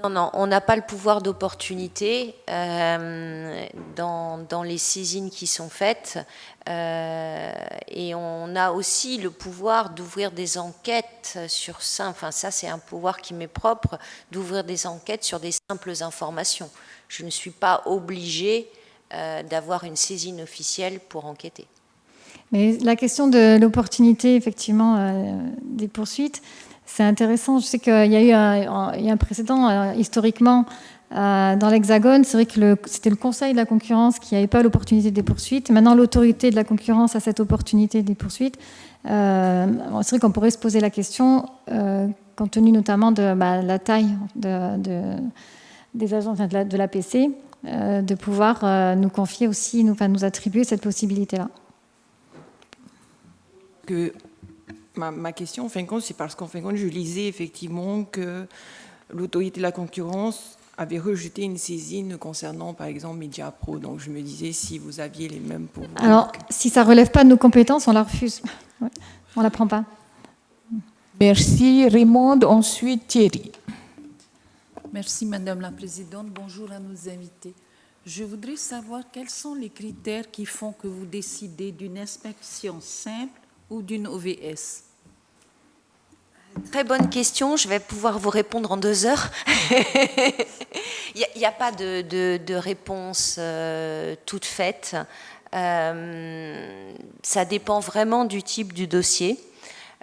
Non, on n'a pas le pouvoir d'opportunité dans les saisines qui sont faites et on a aussi le pouvoir d'ouvrir des enquêtes sur ça. Enfin, ça, c'est un pouvoir qui m'est propre, d'ouvrir des enquêtes sur des simples informations. Je ne suis pas obligée d'avoir une saisine officielle pour enquêter. Mais la question de l'opportunité, effectivement, des poursuites, c'est intéressant. Je sais qu'il y a eu un précédent historiquement dans l'Hexagone. C'est vrai que c'était le Conseil de la concurrence qui n'avait pas l'opportunité des poursuites. Maintenant, l'autorité de la concurrence a cette opportunité des poursuites. C'est vrai qu'on pourrait se poser la question, compte tenu notamment de la taille des agents de l'APC, de pouvoir nous confier aussi, nous attribuer cette possibilité-là. Ma question, en fin de compte, c'est parce qu'en fin de compte, je lisais effectivement que l'autorité de la concurrence avait rejeté une saisine concernant, par exemple, Mediapro. Donc, je me disais si vous aviez les mêmes pour vous. Alors, si ça ne relève pas de nos compétences, on la refuse. Ouais, on ne la prend pas. Merci, Raymond. Ensuite, Thierry. Merci, Madame la Présidente. Bonjour à nos invités. Je voudrais savoir quels sont les critères qui font que vous décidez d'une inspection simple ou d'une OVS? Très bonne question, je vais pouvoir vous répondre en 2 heures. Il n'y a pas de réponse toute faite. Ça dépend vraiment du type du dossier.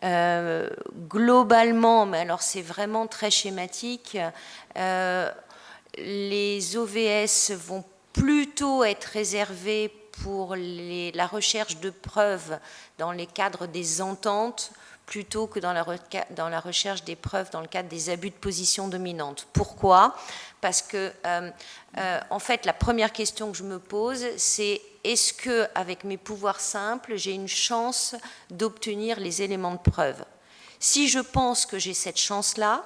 Globalement, mais alors c'est vraiment très schématique, les OVS vont plutôt être réservés pour la recherche de preuves dans les cadres des ententes plutôt que dans la recherche des preuves dans le cadre des abus de position dominante. Pourquoi ? Parce que, en fait, la première question que je me pose, c'est est-ce qu'avec mes pouvoirs simples, j'ai une chance d'obtenir les éléments de preuve ? Si je pense que j'ai cette chance-là,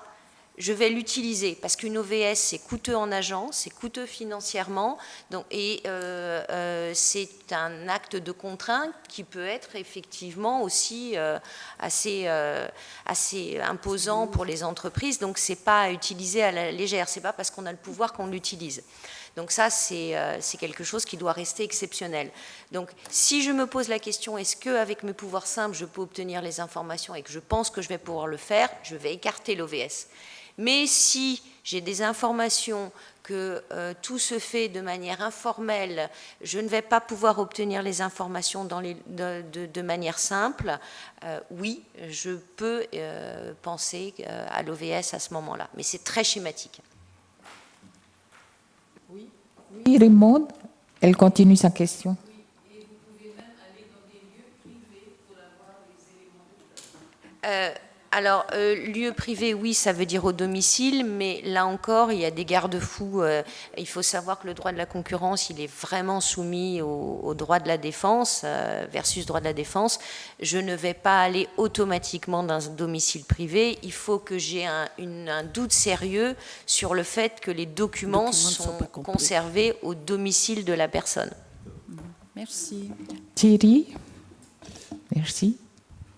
je vais l'utiliser parce qu'une OVS, c'est coûteux en agent, c'est coûteux financièrement, donc, et c'est un acte de contrainte qui peut être effectivement aussi assez imposant pour les entreprises, donc c'est pas à utiliser à la légère, c'est pas parce qu'on a le pouvoir qu'on l'utilise. Donc ça, c'est quelque chose qui doit rester exceptionnel. Donc si je me pose la question, est-ce qu'avec mes pouvoirs simples, je peux obtenir les informations et que je pense que je vais pouvoir le faire, je vais écarter l'OVS. Mais si j'ai des informations que tout se fait de manière informelle, je ne vais pas pouvoir obtenir les informations de manière simple, oui, je peux penser à l'OVS à ce moment-là. Mais c'est très schématique. Oui, Raymond, elle continue sa question. Oui, et vous pouvez même aller dans des lieux privés pour avoir les éléments de preuve. Alors, lieu privé, oui, ça veut dire au domicile, mais là encore, il y a des garde-fous. Il faut savoir que le droit de la concurrence, il est vraiment soumis au droit de la défense, versus droit de la défense. Je ne vais pas aller automatiquement dans un domicile privé. Il faut que j'ai un doute sérieux sur le fait que les documents sont conservés au domicile de la personne. Merci. Thierry, merci.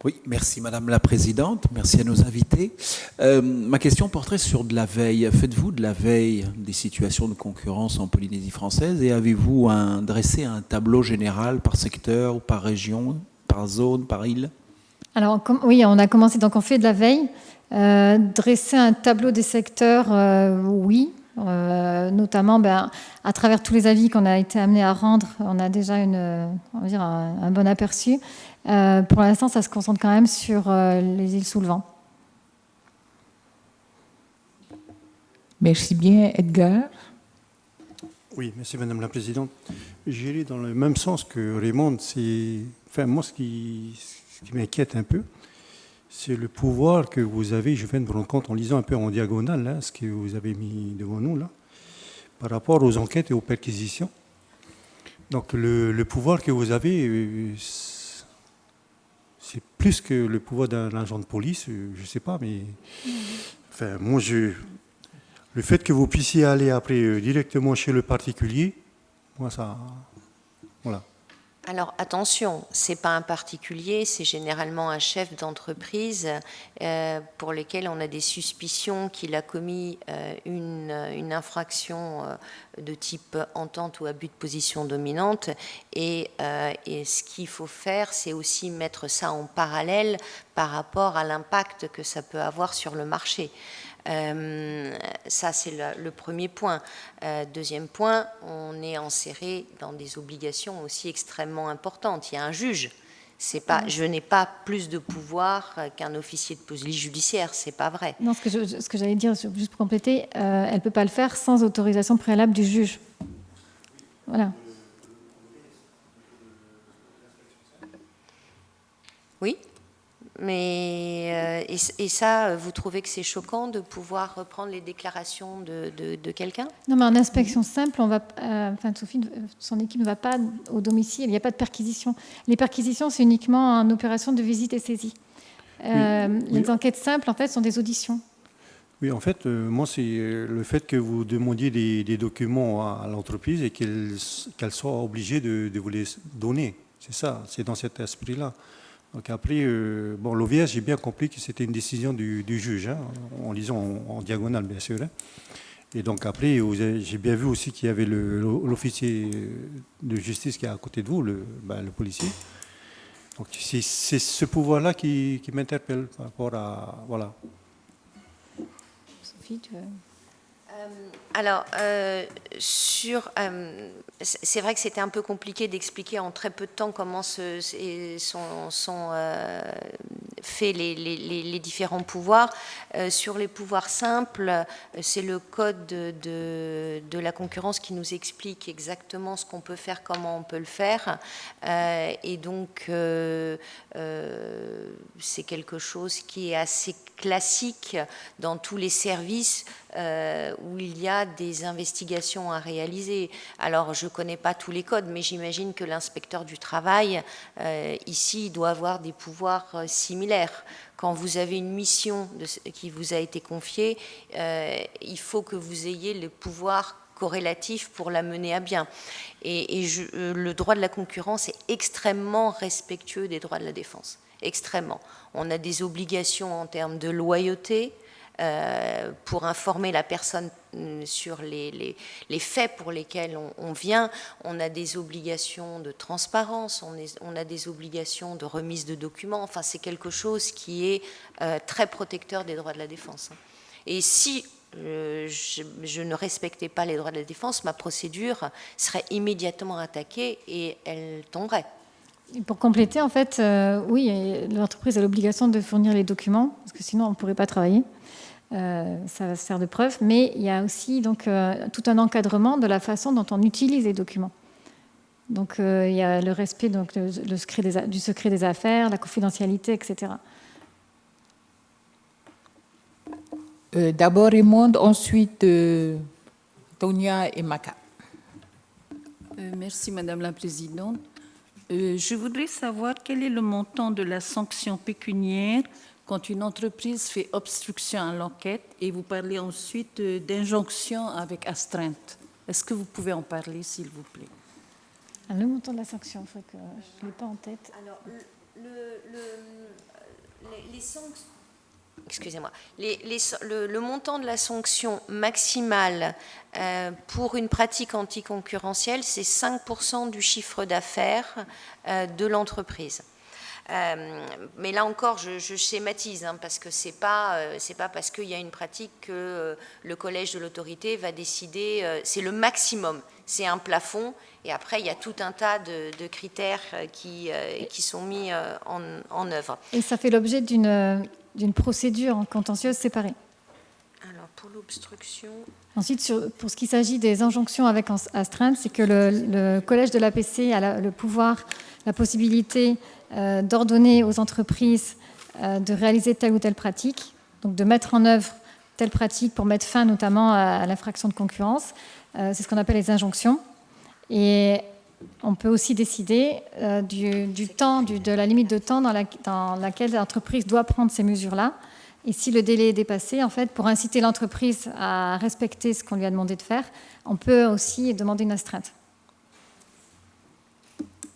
Oui, merci Madame la Présidente, merci à nos invités. Ma question porterait sur de la veille. Faites-vous de la veille des situations de concurrence en Polynésie française et avez-vous dressé un tableau général par secteur ou par région, par zone, par île? Alors oui, on a commencé, donc on fait de la veille. Dresser un tableau des secteurs, oui. Notamment à travers tous les avis qu'on a été amené à rendre, on a déjà on va dire un bon aperçu. Pour l'instant, ça se concentre quand même sur les îles sous le vent. Merci bien, Edgar. Oui, merci Madame la Présidente. J'irai dans le même sens que Raymond. Enfin, moi, ce qui m'inquiète un peu, c'est le pouvoir que vous avez. Je viens de me rendre compte en lisant un peu en diagonale là, ce que vous avez mis devant nous là, par rapport aux enquêtes et aux perquisitions. Donc le pouvoir que vous avez, c'est plus que le pouvoir d'un agent de police, je ne sais pas, mais enfin, moi, le fait que vous puissiez aller après directement chez le particulier, moi, ça... Voilà. Alors attention, ce n'est pas un particulier, c'est généralement un chef d'entreprise pour lequel on a des suspicions qu'il a commis une infraction de type entente ou abus de position dominante. Et ce qu'il faut faire, c'est aussi mettre ça en parallèle par rapport à l'impact que ça peut avoir sur le marché. Ça, c'est le premier point. Deuxième point, on est enserré dans des obligations aussi extrêmement importantes. Il y a un juge. Je n'ai pas plus de pouvoir qu'un officier de police judiciaire, c'est pas vrai. Non, ce que j'allais dire, juste pour compléter, elle ne peut pas le faire sans autorisation préalable du juge. Voilà. Oui. Mais et ça, vous trouvez que c'est choquant de pouvoir reprendre les déclarations de quelqu'un? Non, mais en inspection simple, on va, Sophie, son équipe ne va pas au domicile. Il n'y a pas de perquisition. Les perquisitions, c'est uniquement en opération de visite et saisie. Les enquêtes simples, en fait, sont des auditions. Oui, en fait, moi, c'est le fait que vous demandiez des documents à l'entreprise et qu'elle soit obligée de vous les donner. C'est ça, c'est dans cet esprit-là. Donc après, l'OVS, j'ai bien compris que c'était une décision du juge, hein, en lisant en diagonale, bien sûr. Hein. Et donc après, j'ai bien vu aussi qu'il y avait l'officier de justice qui est à côté de vous, le policier. Donc c'est ce pouvoir-là qui m'interpelle par rapport à... Voilà. Sophie, tu veux... Alors, c'est vrai que c'était un peu compliqué d'expliquer en très peu de temps comment sont faits les différents pouvoirs. Sur les pouvoirs simples, c'est le code de la concurrence qui nous explique exactement ce qu'on peut faire, comment on peut le faire. Et donc, c'est quelque chose qui est assez classique dans tous les services où il y a des investigations à réaliser. Alors, je ne connais pas tous les codes, mais j'imagine que l'inspecteur du travail, ici, doit avoir des pouvoirs similaires. quand vous avez une mission qui vous a été confiée, il faut que vous ayez le pouvoir corrélatif pour la mener à bien. Et le droit de la concurrence est extrêmement respectueux des droits de la défense. Extrêmement. On a des obligations en termes de loyauté, pour informer la personne sur les faits pour lesquels on vient. On a des obligations de transparence, on a des obligations de remise de documents. Enfin, c'est quelque chose qui est très protecteur des droits de la défense. Et si je ne respectais pas les droits de la défense, ma procédure serait immédiatement attaquée et elle tomberait. Et pour compléter, en fait, oui, l'entreprise a l'obligation de fournir les documents, parce que sinon on ne pourrait pas travailler. Ça va se faire de preuve, mais il y a aussi donc, tout un encadrement de la façon dont on utilise les documents. Donc il y a le respect donc, du secret des affaires, la confidentialité, etc. D'abord Raymond, ensuite Tonia et Maka. Merci Madame la Présidente. Je voudrais savoir quel est le montant de la sanction pécuniaire quand une entreprise fait obstruction à l'enquête, et vous parlez ensuite d'injonction avec astreinte. Est-ce que vous pouvez en parler, s'il vous plaît? Le montant de la sanction, il faut que je ne l'ai pas en tête. Alors, les sanctions... Excusez-moi. Le montant de la sanction maximale pour une pratique anticoncurrentielle, c'est 5% du chiffre d'affaires de l'entreprise. Mais là encore, je schématise, hein, parce que c'est pas parce qu'il y a une pratique que le collège de l'autorité va décider. C'est le maximum, c'est un plafond, et après il y a tout un tas de critères qui sont mis en œuvre. Et ça fait l'objet d'une procédure contentieuse séparée. Alors pour l'obstruction. Ensuite, pour ce qui s'agit des injonctions avec astreinte, c'est que le collège de l'APC a le pouvoir, la possibilité d'ordonner aux entreprises de réaliser telle ou telle pratique, donc de mettre en œuvre telle pratique pour mettre fin notamment à l'infraction de concurrence. C'est ce qu'on appelle les injonctions. Et on peut aussi décider du temps, de la limite de temps dans laquelle l'entreprise doit prendre ces mesures-là. Et si le délai est dépassé, en fait, pour inciter l'entreprise à respecter ce qu'on lui a demandé de faire, on peut aussi demander une astreinte.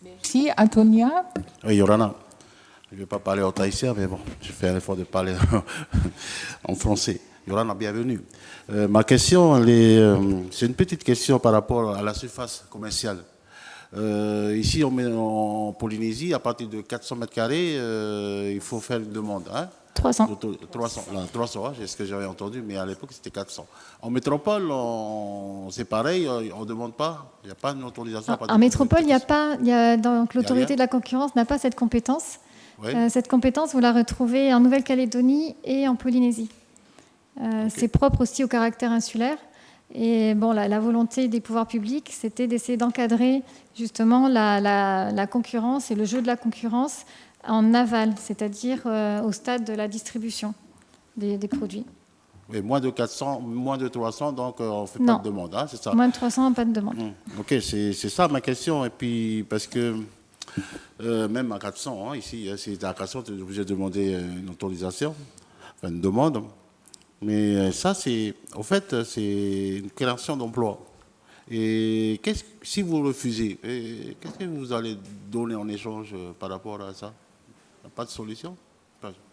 Merci. Antonia? Oui, Yorana. Je ne vais pas parler en tahitien, mais bon, je fais l'effort de parler en français. Yorana, bienvenue. Ma question, c'est une petite question par rapport à la surface commerciale. Ici, en Polynésie, à partir de 400 mètres carrés, il faut faire une demande. Hein? 300. 300, c'est ce que j'avais entendu, mais à l'époque, c'était 400. En métropole, c'est pareil, on ne demande pas, il n'y a pas une autorisation. En métropole, il n'y a pas, donc l'autorité de la concurrence n'a pas cette compétence. Ouais. Cette compétence, vous la retrouvez en Nouvelle-Calédonie et en Polynésie. Okay. C'est propre aussi au caractère insulaire. Et bon, la volonté des pouvoirs publics, c'était d'essayer d'encadrer justement la concurrence et le jeu de la concurrence en aval, c'est-à-dire au stade de la distribution des produits. Oui, moins de 400, moins de 300, donc on ne fait pas de demande, hein, c'est ça? Moins de 300, pas de demande. Ok, c'est ça ma question. Et puis, parce que même à 400, hein, ici, c'est à 400, tu es obligé de demander une autorisation, enfin une demande. Mais ça, au fait, c'est une création d'emploi. Et si vous refusez, qu'est-ce que vous allez donner en échange par rapport à ça? Pas de solution?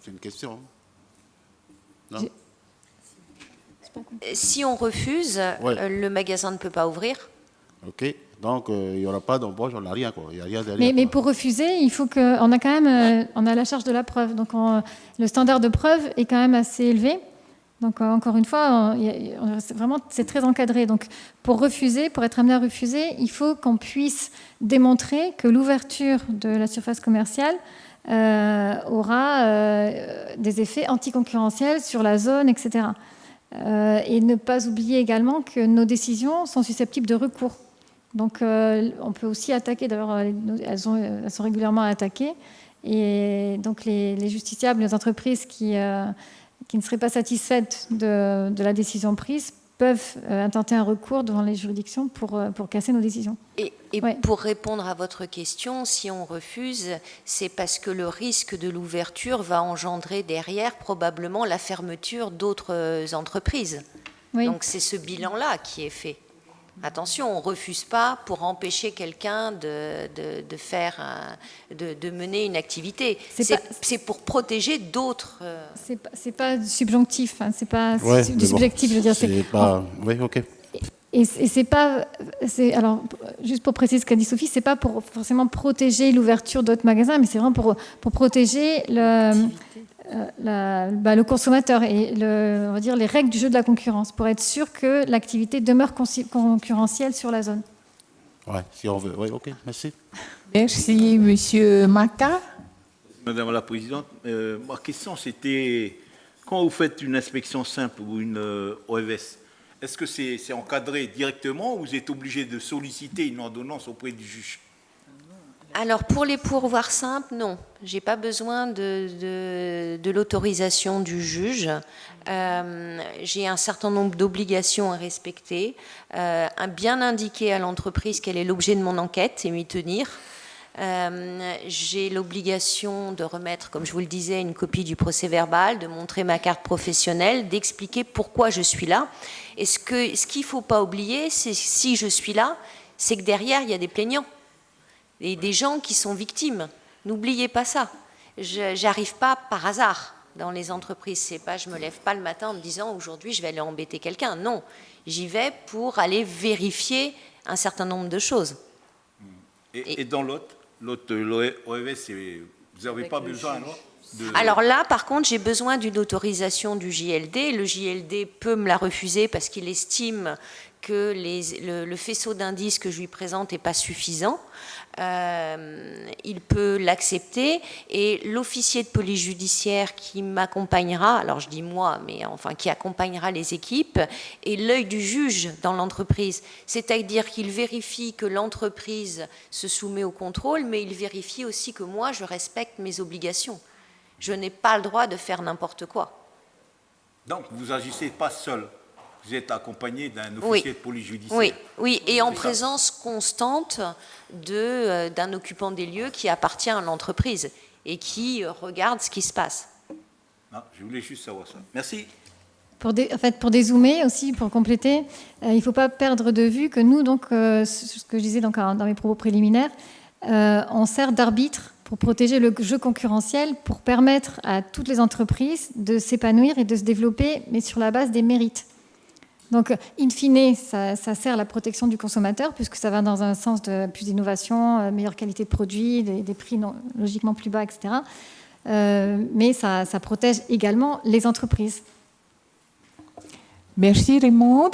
C'est une question. Non? Si on refuse, le magasin ne peut pas ouvrir. Ok, donc il n'y aura pas d'embauche, on n'a rien, quoi. Il y a rien derrière. Mais pour refuser, il faut qu'on a quand même, on a la charge de la preuve. Donc le standard de preuve est quand même assez élevé. Donc encore une fois, vraiment c'est très encadré. Donc pour refuser, pour être amené à refuser, il faut qu'on puisse démontrer que l'ouverture de la surface commerciale aura des effets anticoncurrentiels sur la zone, etc. Et ne pas oublier également que nos décisions sont susceptibles de recours. Donc on peut aussi attaquer, d'ailleurs elles sont régulièrement attaquées, et donc les justiciables, les entreprises qui ne seraient pas satisfaites de la décision prise peuvent intenter un recours devant les juridictions pour casser nos décisions. Et Ouais. pour répondre à votre question, si on refuse, c'est parce que le risque de l'ouverture va engendrer derrière probablement la fermeture d'autres entreprises. Oui. Donc c'est ce bilan-là qui est fait. Attention, on ne refuse pas pour empêcher quelqu'un de mener une activité. C'est pour protéger d'autres. C'est pas subjonctif, hein, c'est pas Ouais, du mais bon, subjectif, je veux dire. c'est pas... Oui, ok. Et c'est pas, alors juste pour préciser ce qu'a dit Sophie, c'est pas pour forcément protéger l'ouverture d'autres magasins, mais c'est vraiment pour protéger le consommateur et on va dire les règles du jeu de la concurrence, pour être sûr que l'activité demeure concurrentielle sur la zone. Ouais, si on veut. Oui, ok, merci. Merci, Monsieur Maka. Madame la Présidente, ma question c'était, quand vous faites une inspection simple ou une OFS, est-ce que c'est encadré directement ou vous êtes obligé de solliciter une ordonnance auprès du juge? Alors pour les pourvoirs simples, non. J'ai pas besoin de l'autorisation du juge. J'ai un certain nombre d'obligations à respecter, bien indiquer à l'entreprise quel est l'objet de mon enquête et m'y tenir. J'ai l'obligation de remettre, comme je vous le disais, une copie du procès-verbal, de montrer ma carte professionnelle, d'expliquer pourquoi je suis là. Et ce qu'il ne faut pas oublier, c'est si je suis là, c'est que derrière, il y a des plaignants et des gens qui sont victimes. N'oubliez pas ça. Je n'arrive pas par hasard dans les entreprises. C'est pas, je ne me lève pas le matin en me disant aujourd'hui, je vais aller embêter quelqu'un. Non, j'y vais pour aller vérifier un certain nombre de choses. Et dans l'autre l'OFS, vous n'avez pas besoin, non? Alors là, par contre, j'ai besoin d'une autorisation du JLD. Le JLD peut me la refuser parce qu'il estime que le faisceau d'indices que je lui présente n'est pas suffisant. Il peut l'accepter et l'officier de police judiciaire qui m'accompagnera, alors je dis moi, mais enfin qui accompagnera les équipes, et l'œil du juge dans l'entreprise. C'est-à-dire qu'il vérifie que l'entreprise se soumet au contrôle, mais il vérifie aussi que moi, je respecte mes obligations. Je n'ai pas le droit de faire n'importe quoi. Donc, vous n'agissez pas seul. Vous êtes accompagné d'un officier de police judiciaire. Oui, et en présence constante d'un occupant des lieux qui appartient à l'entreprise et qui regarde ce qui se passe. Non, je voulais juste savoir ça. Merci. Pour dézoomer aussi, pour compléter, il ne faut pas perdre de vue que nous, donc, ce que je disais donc, dans mes propos préliminaires, on sert d'arbitre pour protéger le jeu concurrentiel, pour permettre à toutes les entreprises de s'épanouir et de se développer, mais sur la base des mérites. Donc, in fine, ça sert à la protection du consommateur, puisque ça va dans un sens de plus d'innovation, meilleure qualité de produit, des prix logiquement plus bas, etc. Mais ça protège également les entreprises. Merci, Raymond.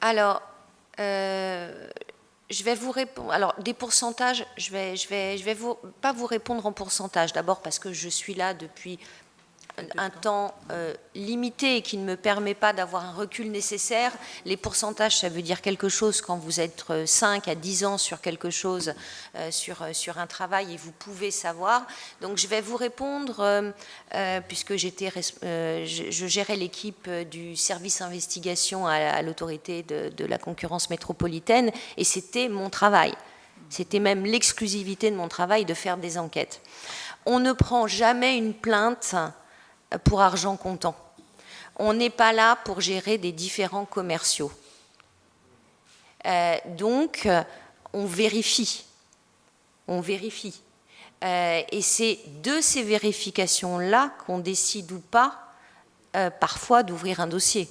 Alors, je vais vous répondre. Alors, des pourcentages, je vais pas vous répondre en pourcentage. D'abord parce que je suis là depuis un temps limité et qui ne me permet pas d'avoir un recul nécessaire. Les pourcentages, ça veut dire quelque chose quand vous êtes 5 à 10 ans sur quelque chose, sur un travail, et vous pouvez savoir. Donc je vais vous répondre, puisque je gérais l'équipe du service investigation à l'autorité de la concurrence métropolitaine, et c'était mon travail. C'était même l'exclusivité de mon travail de faire des enquêtes. On ne prend jamais une plainte pour argent comptant. On n'est pas là pour gérer des différends commerciaux. Donc, on vérifie. Et c'est de ces vérifications-là qu'on décide ou pas, parfois, d'ouvrir un dossier.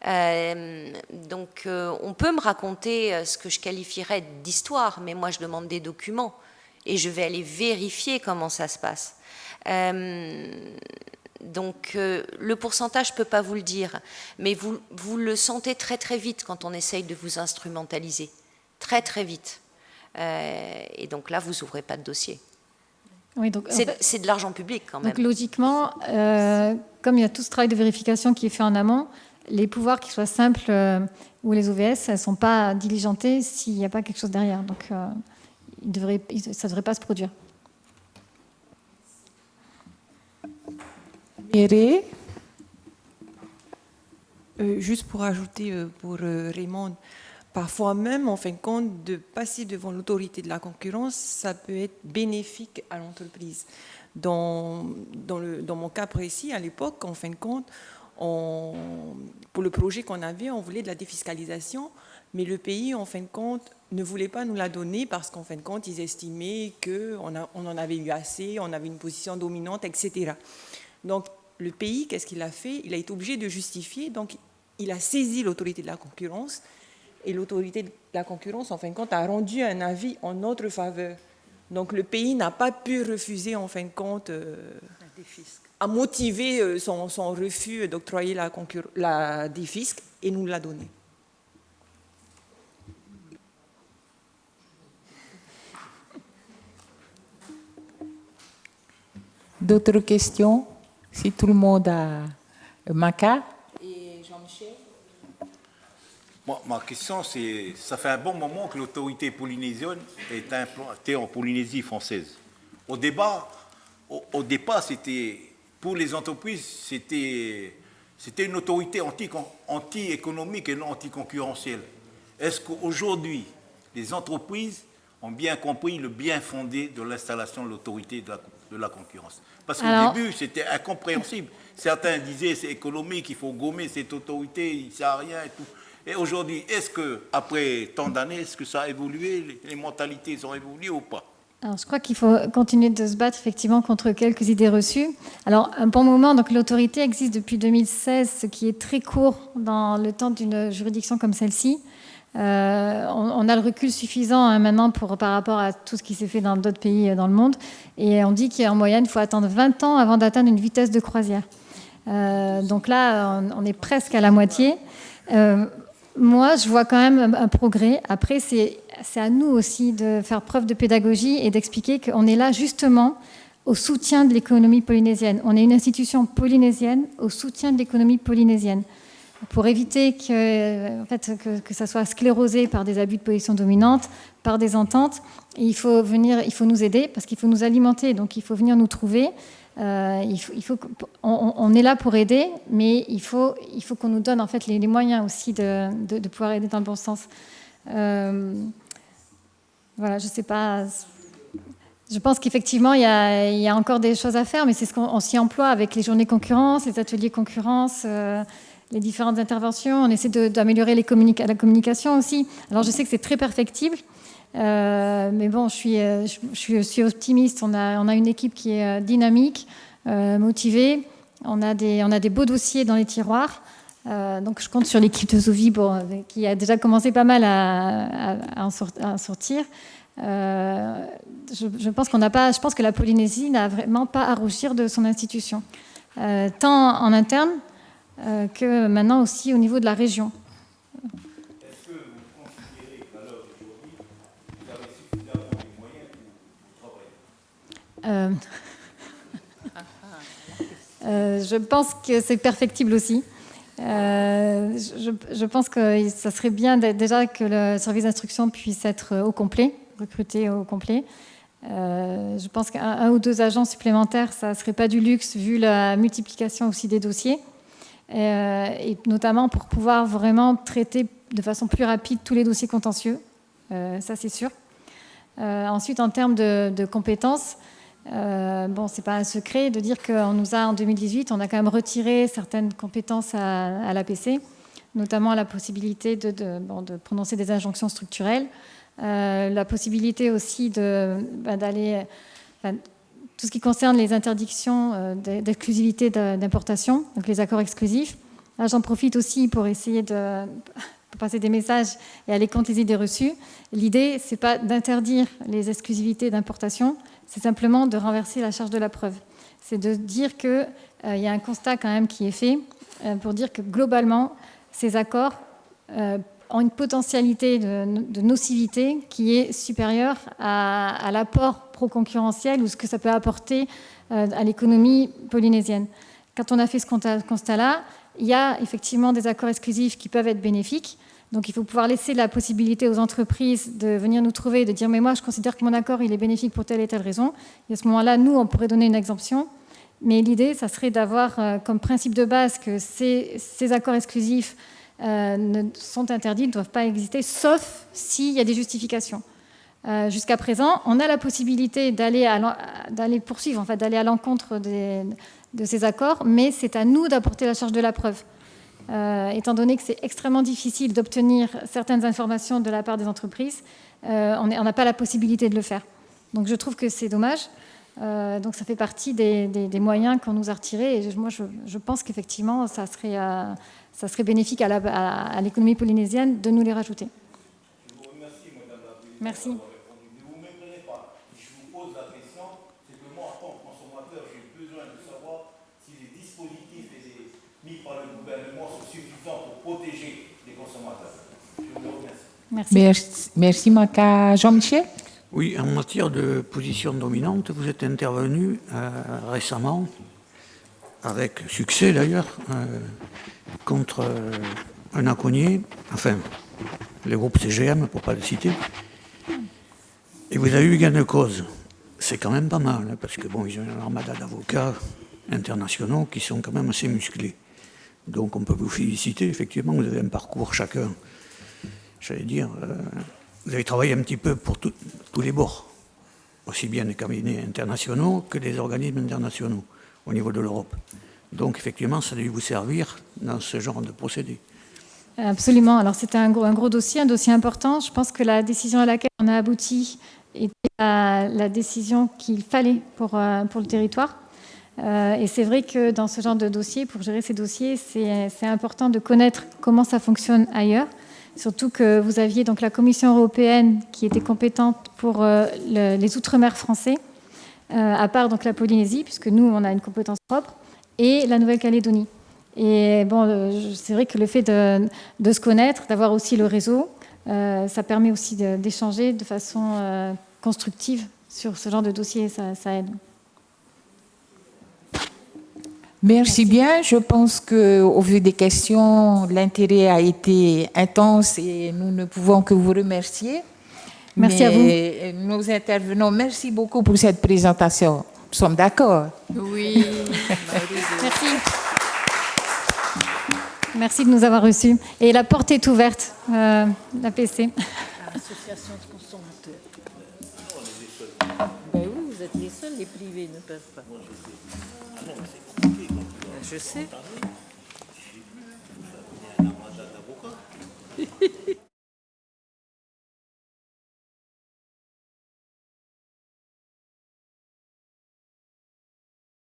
Donc, on peut me raconter ce que je qualifierais d'histoire, mais moi, je demande des documents et je vais aller vérifier comment ça se passe. Donc, le pourcentage, je ne peux pas vous le dire, mais vous le sentez très très vite quand on essaye de vous instrumentaliser. Très très vite. Et donc là, vous n'ouvrez pas de dossier. Oui, donc c'est de l'argent public quand même. Donc logiquement, comme il y a tout ce travail de vérification qui est fait en amont, les pouvoirs, qu'ils soient simples ou les OVS, elles ne sont pas diligentés s'il n'y a pas quelque chose derrière. Donc ça ne devrait pas se produire. Mireille. Juste pour ajouter pour Raymond, parfois même, en fin de compte, de passer devant l'autorité de la concurrence, ça peut être bénéfique à l'entreprise. Dans mon cas précis, à l'époque, en fin de compte, pour le projet qu'on avait, on voulait de la défiscalisation, mais le pays, en fin de compte, ne voulait pas nous la donner parce qu'en fin de compte, ils estimaient qu'on en avait eu assez, on avait une position dominante, etc. Donc, le pays, qu'est-ce qu'il a fait? Il a été obligé de justifier, donc il a saisi l'autorité de la concurrence, et l'autorité de la concurrence, en fin de compte, a rendu un avis en notre faveur. Donc, le pays n'a pas pu refuser, en fin de compte, à motiver son refus d'octroyer la défisque, et nous l'a donné. D'autres questions? Si tout le monde a Maca et Jean-Michel. Bon, ma question, c'est, ça fait un bon moment que l'autorité polynésienne est implantée en Polynésie française. Au départ, c'était, pour les entreprises, c'était une autorité anti-économique et non anti-concurrentielle. Est-ce qu'aujourd'hui, les entreprises ont bien compris le bien fondé de l'installation de l'autorité de la concurrence? Parce qu'au début, c'était incompréhensible. Certains disaient c'est économique, il faut gommer cette autorité, il ne sert à rien et tout. Et aujourd'hui, est-ce qu'après tant d'années, est-ce que ça a évolué, les mentalités ont évolué ou pas? Alors, je crois qu'il faut continuer de se battre effectivement contre quelques idées reçues. Alors, un bon moment, donc l'autorité existe depuis 2016, ce qui est très court dans le temps d'une juridiction comme celle-ci. On a le recul suffisant maintenant par rapport à tout ce qui s'est fait dans d'autres pays dans le monde. Et on dit qu'en moyenne, il faut attendre 20 ans avant d'atteindre une vitesse de croisière. Donc là, on est presque à la moitié. Moi, je vois quand même un progrès. Après, c'est à nous aussi de faire preuve de pédagogie et d'expliquer qu'on est là justement au soutien de l'économie polynésienne. On est une institution polynésienne au soutien de l'économie polynésienne. Pour éviter que ça soit sclérosé par des abus de position dominante, par des ententes, il faut nous aider parce qu'il faut nous alimenter, donc il faut venir nous trouver. On est là pour aider, mais il faut qu'on nous donne en fait les moyens aussi de pouvoir aider dans le bon sens. Voilà, je sais pas. Je pense qu'effectivement, il y a encore des choses à faire, mais c'est ce qu'on s'y emploie avec les journées concurrence, les ateliers concurrence, les différentes interventions. On essaie d'améliorer la communication aussi. Alors, je sais que c'est très perfectible, mais bon, je suis optimiste. On a une équipe qui est dynamique, motivée. On a des beaux dossiers dans les tiroirs. Donc, je compte sur l'équipe de Zovi qui a déjà commencé pas mal à en sortir. Je pense que la Polynésie n'a vraiment pas à rougir de son institution, tant en interne que maintenant aussi au niveau de la région. Est-ce que vous considérez qu'à l'heure d'aujourd'hui, vous avez suffisamment de moyens pour travailler? Je pense que c'est perfectible aussi. Je pense que ça serait bien déjà que le service d'instruction puisse être au complet, recruté au complet. Je pense qu'un ou deux agents supplémentaires, ça ne serait pas du luxe vu la multiplication aussi des dossiers. Et notamment pour pouvoir vraiment traiter de façon plus rapide tous les dossiers contentieux, ça c'est sûr. Ensuite, en termes de compétences, c'est pas un secret de dire qu'en 2018, on a quand même retiré certaines compétences à l'APC, notamment la possibilité de prononcer des injonctions structurelles, la possibilité aussi d'aller... tout ce qui concerne les interdictions d'exclusivité d'importation, donc les accords exclusifs. Là, j'en profite aussi pour essayer de passer des messages et aller contre les idées reçues. L'idée, ce n'est pas d'interdire les exclusivités d'importation, c'est simplement de renverser la charge de la preuve. C'est de dire qu'il y a un constat quand même qui est fait pour dire que globalement, ces accords ont une potentialité de nocivité qui est supérieure à l'apport pro-concurrentiel ou ce que ça peut apporter à l'économie polynésienne. Quand on a fait ce constat-là, il y a effectivement des accords exclusifs qui peuvent être bénéfiques. Donc il faut pouvoir laisser la possibilité aux entreprises de venir nous trouver et de dire « mais moi je considère que mon accord il est bénéfique pour telle et telle raison ». Et à ce moment-là, nous, on pourrait donner une exemption. Mais l'idée, ça serait d'avoir comme principe de base que ces accords exclusifs sont interdits, ne doivent pas exister, sauf s'il y a des justifications. Jusqu'à présent, on a la possibilité d'aller poursuivre, en fait, d'aller à l'encontre de ces accords, mais c'est à nous d'apporter la charge de la preuve. Étant donné que c'est extrêmement difficile d'obtenir certaines informations de la part des entreprises, on n'a pas la possibilité de le faire. Donc je trouve que c'est dommage. Donc ça fait partie des moyens qu'on nous a retirés. Et moi, je pense qu'effectivement, ça serait bénéfique à l'économie polynésienne de nous les rajouter. Je vous remercie, Madame la Présidente. Merci. Ne vous méprenez pas. Si je vous pose la question, c'est que moi, en tant que consommateur, j'ai besoin de savoir si les dispositifs mis par le gouvernement sont suffisants pour protéger les consommateurs. Je vous remercie. Merci, Jean-Michel. Oui, en matière de position dominante, vous êtes intervenu récemment, avec succès d'ailleurs, contre un aconnier, enfin, le groupe CGM, pour ne pas le citer, et vous avez eu gain de cause. C'est quand même pas mal, hein, parce que bon, ils ont une armada d'avocats internationaux qui sont quand même assez musclés. Donc on peut vous féliciter, effectivement, vous avez un parcours chacun, j'allais dire... Vous avez travaillé un petit peu pour tous les bords, aussi bien les cabinets internationaux que les organismes internationaux au niveau de l'Europe. Donc effectivement, ça a dû vous servir dans ce genre de procédé. Absolument. Alors c'était un gros dossier, un dossier important. Je pense que la décision à laquelle on a abouti était la décision qu'il fallait pour le territoire. Et c'est vrai que dans ce genre de dossier, pour gérer ces dossiers, c'est important de connaître comment ça fonctionne ailleurs. Surtout que vous aviez donc la Commission européenne qui était compétente pour les Outre-mer français, à part donc la Polynésie, puisque nous, on a une compétence propre, et la Nouvelle-Calédonie. Et bon, c'est vrai que le fait de se connaître, d'avoir aussi le réseau, ça permet aussi d'échanger de façon constructive sur ce genre de dossier, ça aide. Merci bien. Je pense qu'au vu des questions, l'intérêt a été intense et nous ne pouvons que vous remercier. Merci à vous. Nos intervenants, merci beaucoup pour cette présentation. Nous sommes d'accord? Oui. Merci. Merci de nous avoir reçus. Et la porte est ouverte, l'APC. L'association de consommateurs. Ben oui, vous êtes les seuls, les privés ne peuvent pas. Je sais.